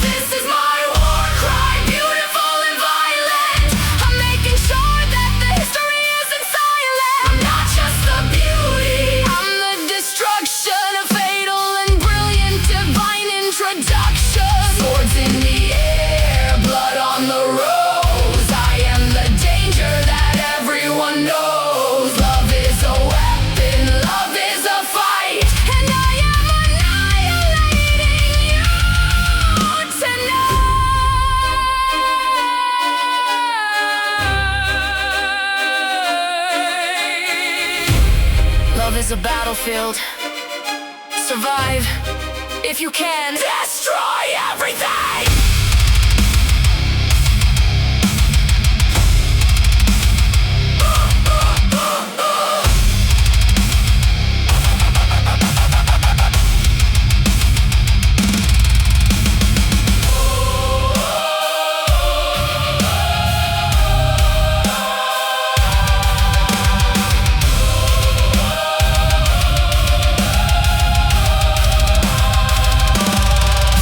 This is my war cry, beautiful and violent. I'm making sure that the history isn't silent. I'm not just the beauty, I'm the destruction. A fatal and brilliant divine introduction. Swords in the air, blood on the rose. I am the danger that everyone knows. Love is a weapon, love is a fight, and I am annihilating you tonight. Love is a battlefield. Survive if you can. Destroy everything!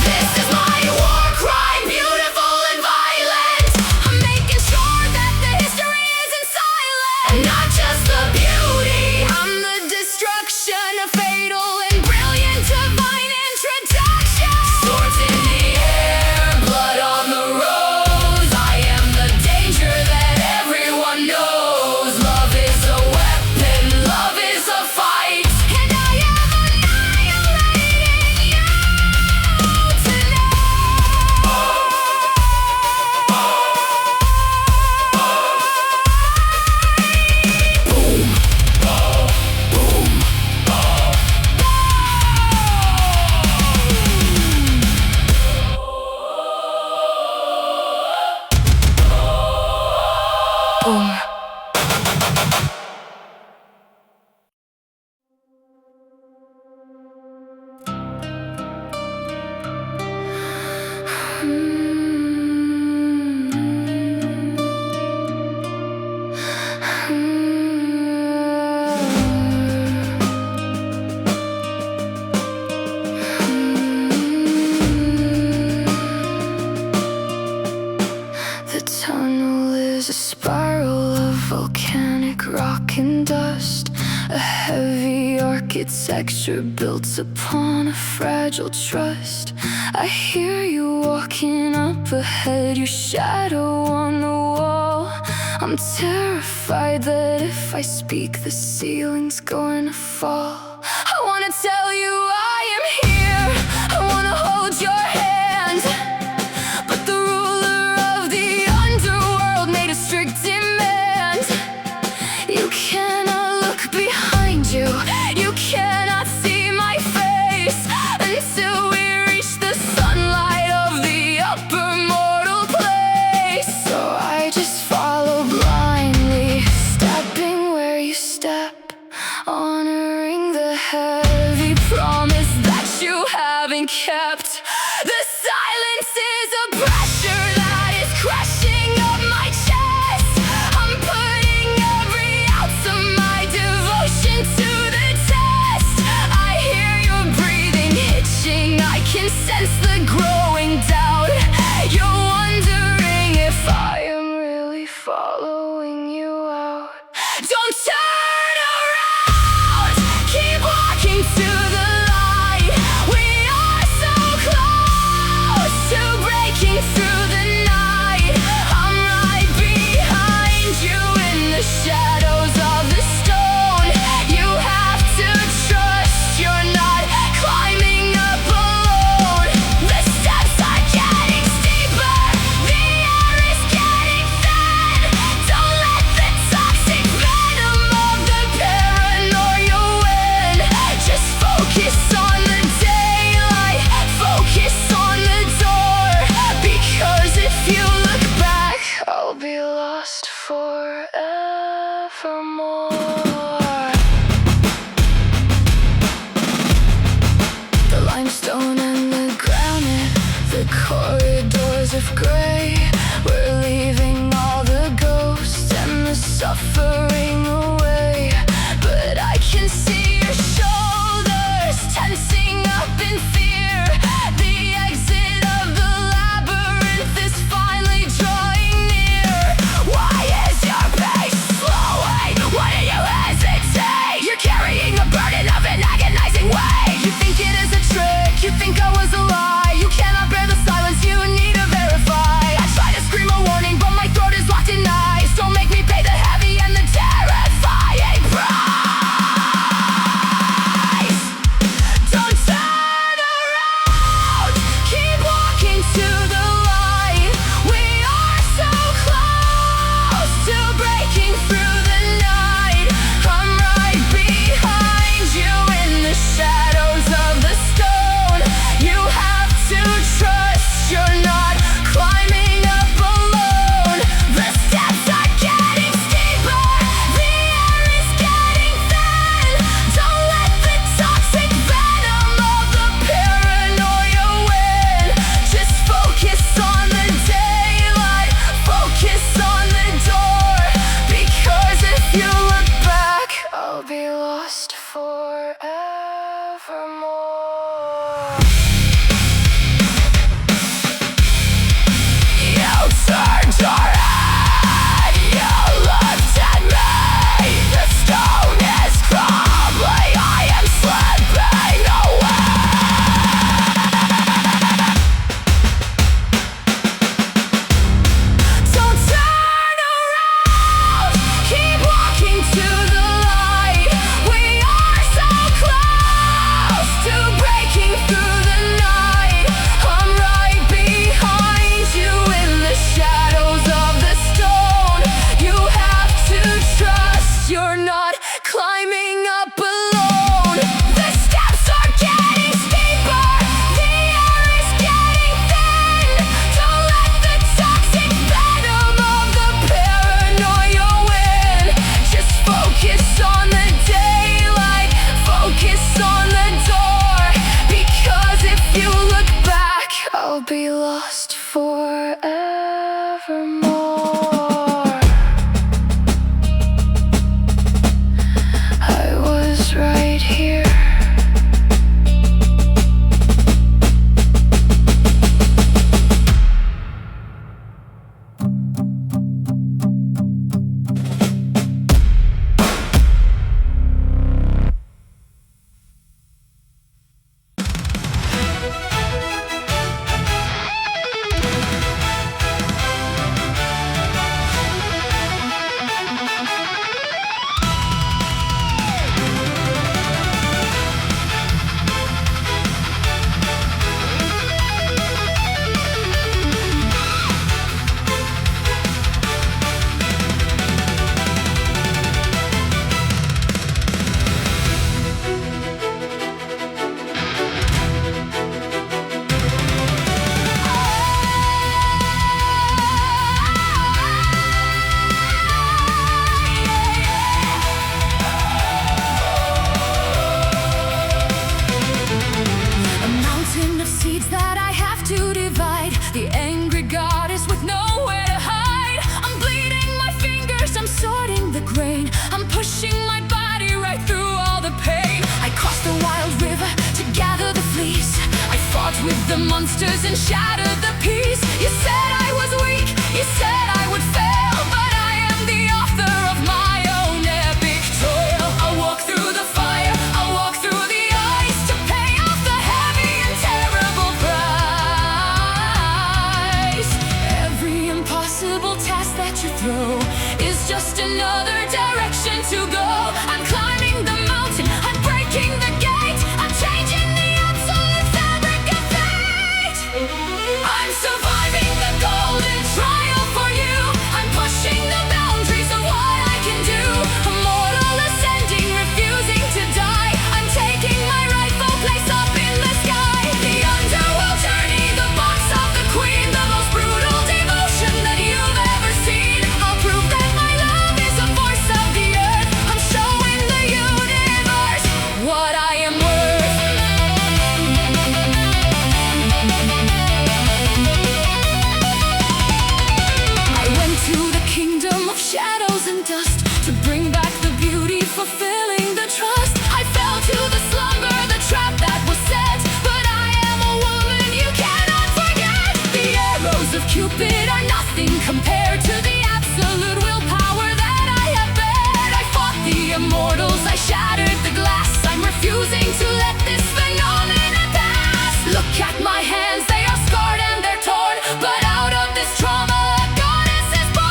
This is my rock and dust. A heavy architecture built upon a fragile trust. I hear you walking up ahead, your shadow on the wall. I'm terrified that if I speak, the ceiling's going to fall. I wanna tell you I am here, I wanna hold your hand, but the ruler of the underworld made a strict demand. You cannot look behind you, you cannot see my face until we reach the sunlight of the upper mortal place. So I just follow blindly, stepping where you step, honoring the heavy promise that you haven't kept. The silence is a pressure that is crushing up my chest. I'm putting every ounce of my devotion to the test. I hear your breathing hitching, I can sense the growing doubt. You're wondering if I am really following you out. Don't turn around, keep walking to the light. We are so close to breaking through the night. I'm right behind you in the shadows of the stone. You have to trust you're not climbing up alone. The steps are getting steeper, the air is getting thin. Don't let the toxic venom of the paranoia win. Just focus on the daylight, focus on the door. Because if you look back, I'll be lost forevermore. The limestone and the granite, the corridors of gray. We're leaving all the ghosts and the suffering away. But I can see your shoulders tensing up in fear. The exit of the labyrinth is finally drawing near. Why is your pace slowing? Why do you hesitate? You're carrying the burden of an agonizing weight. You think it is a trick, you think I was a lie. You cannot bear the silence, you need to verify. I try to scream a warning, but my throat is locked in knives. Don't make me pay the heavy and the terrifying price. Don't turn around, keep walking to the light. We are so close to breaking through the night. I'm right behind you in the shadows of the stone. You have to trust you're not climbing up alone. The steps are getting steeper, the air is getting thin. Don't let the toxic venom of the paranoia win. Just focus on the daylight, focus on the door. Because if you look back, I'll be lost forevermore. You turned your head, you looked at me. The stone is crumbling, I am slipping away. Don't turn around, keep walking to the light. We are so close to breaking through the night. I'm right behind you in the shadows of the stone. You have to trust you're not climbing up alone. The steps are getting steeper, the air is getting thin. Don't let the toxic venom of the paranoia win. Just focus on the daylight, focus on the door. Because if you look back, I'll be lost forevermore. I was right here. monsters and shattered the peace. You said I was weak, you said I would fail, but I am the author of my own epic tale. I'll walk through the fire, I'll walk through the ice to pay off the heavy and terrible price. Every impossible task that you throw is just another direction to go. I'm climbing the mountain, I'm breaking the gate, I'm changing the absolute fabric of fate. I'm surviving the golden trial for you. I'm pushing the boundaries of what I can do. Immortal ascending, refusing to die. I'm taking my rightful place up in the sky. The underworld journey, the box of the queen, the most brutal devotion that you've ever seen. I'll prove that my love is a force of the earth. I'm showing the universe what I am worth. I went to the kingdom of shadows and dust to bring back the beauty, fulfilling the trust. I fell to the slumber, the trap that was set, but I am a woman you cannot forget. The arrows of Cupid are nothing compared to the absolute willpower that I have bared. I fought the immortals, I shattered the glass. I'm refusing to let this phenomenon pass. Look at my hands, they are scarred and they're torn, but out of this trauma a goddess is born.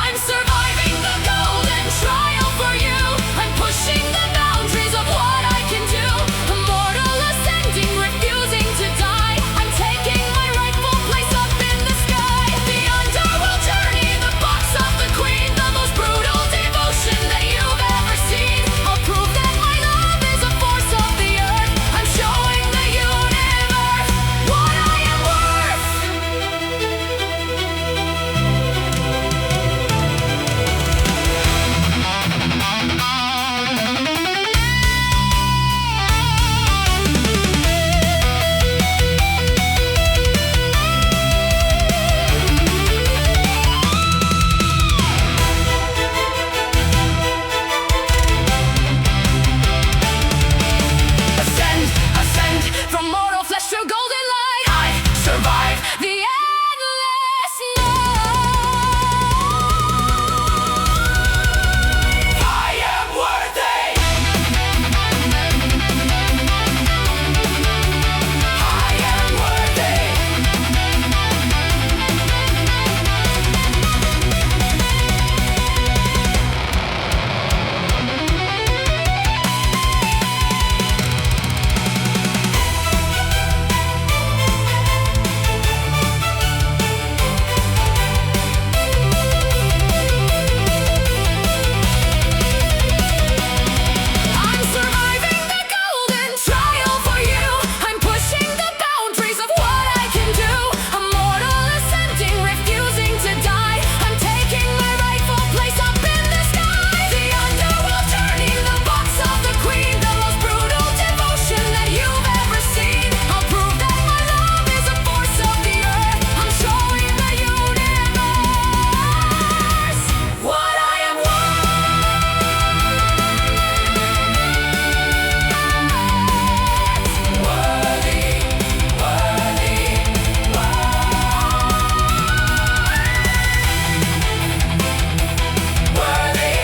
I'm surviving the golden trial for you. I'm pushing the boundaries of what I can do. Immortal ascending, refusing to die. I'm taking my rightful place up in the sky. The underworld journey, the box of the queen, the most brutal devotion that you've ever seen. I'll prove that my love is a force of the earth. I'm showing the universe what I am worth. Ascend, ascend from mortal flesh to golden light. I survive the endless night. I am worthy. I am worthy. I'm surviving the golden trial for you. I'm pushing the boundaries of what I can do. Immortal ascending, refusing to die. I'm taking my rightful place up in the sky. The underworld journey, the box of the queen, the most brutal devotion that you've ever seen. I'll prove that my love is a force of the earth. I'm showing the universe what I am worth. Worthy, worthy, worthy.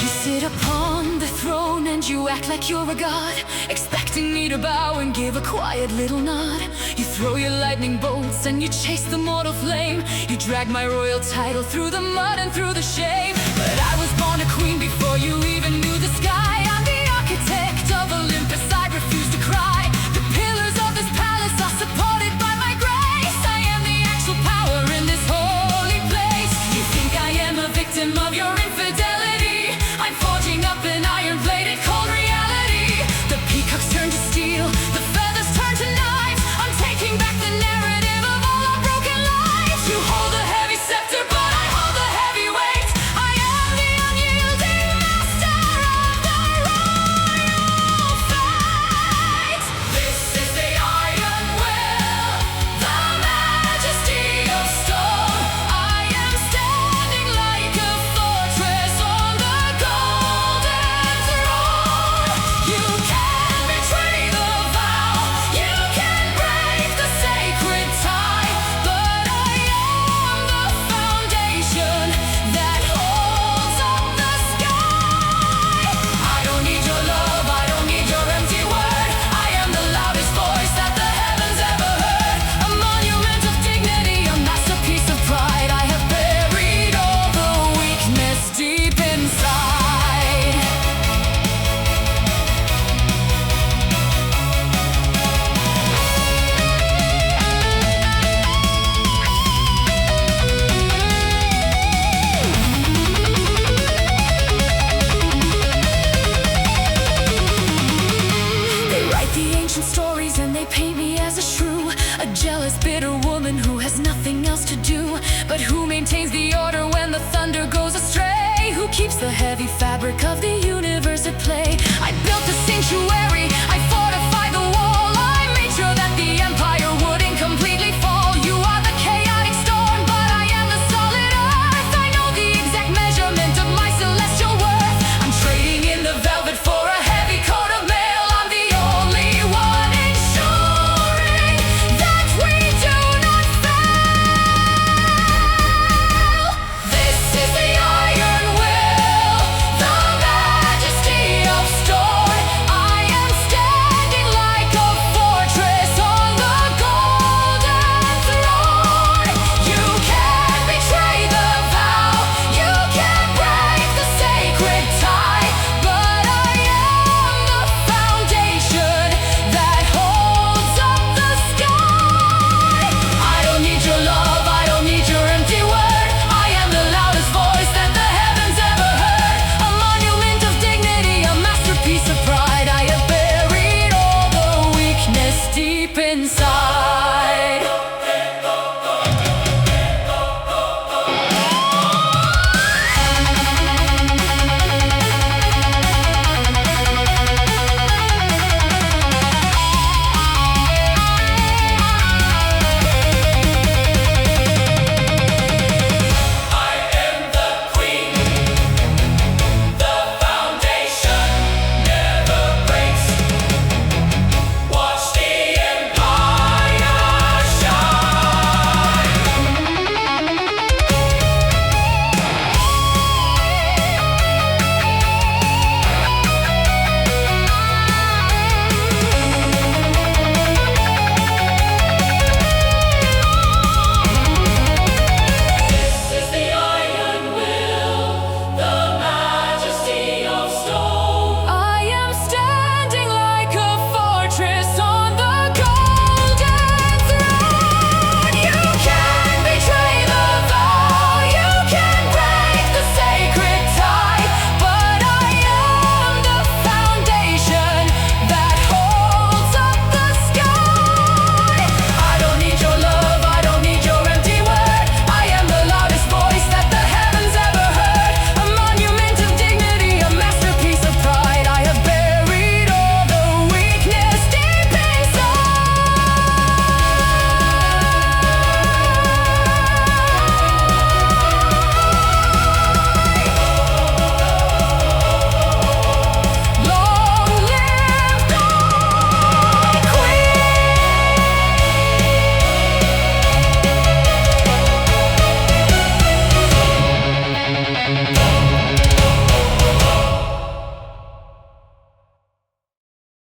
You sit upon the throne and you act like you're a god, expecting me to bow and give a quiet little nod. You throw your lightning bolts and you chase the mortal flame. You drag my royal title through the mud and through the shame. But I was born a queen before you even knew the sky. I'm the architect of Olympus, I refuse to cry. The pillars of this palace are supported by my grace. I am the actual power in this holy place. You think I am a victim of your infidelity? I'm forging up an iron-bladed cold reality. The peacocks turn to steel, the feathers turn to knives. I'm taking back the narrative of all our broken lives. You hold the heavy scepter, but I hold the heavy weight. I am the unyielding master of the royal fate. This is the iron will, the majesty of stone. I am standing like a fortress on the golden throne. You can betray the vow, you can break the sacred tie, but I am the foundation that holds up the sky. I don't need your love, I don't need your empty word. I am the loudest voice that the heavens ever heard. A monument of dignity, a masterpiece of pride. I have buried all the weakness deep inside. They write the ancient stories and they paint me as a shrew, a jealous, bitter woman who has nothing else to do. But who maintains the order when the thunder goes astray? Who keeps the heavy fabric of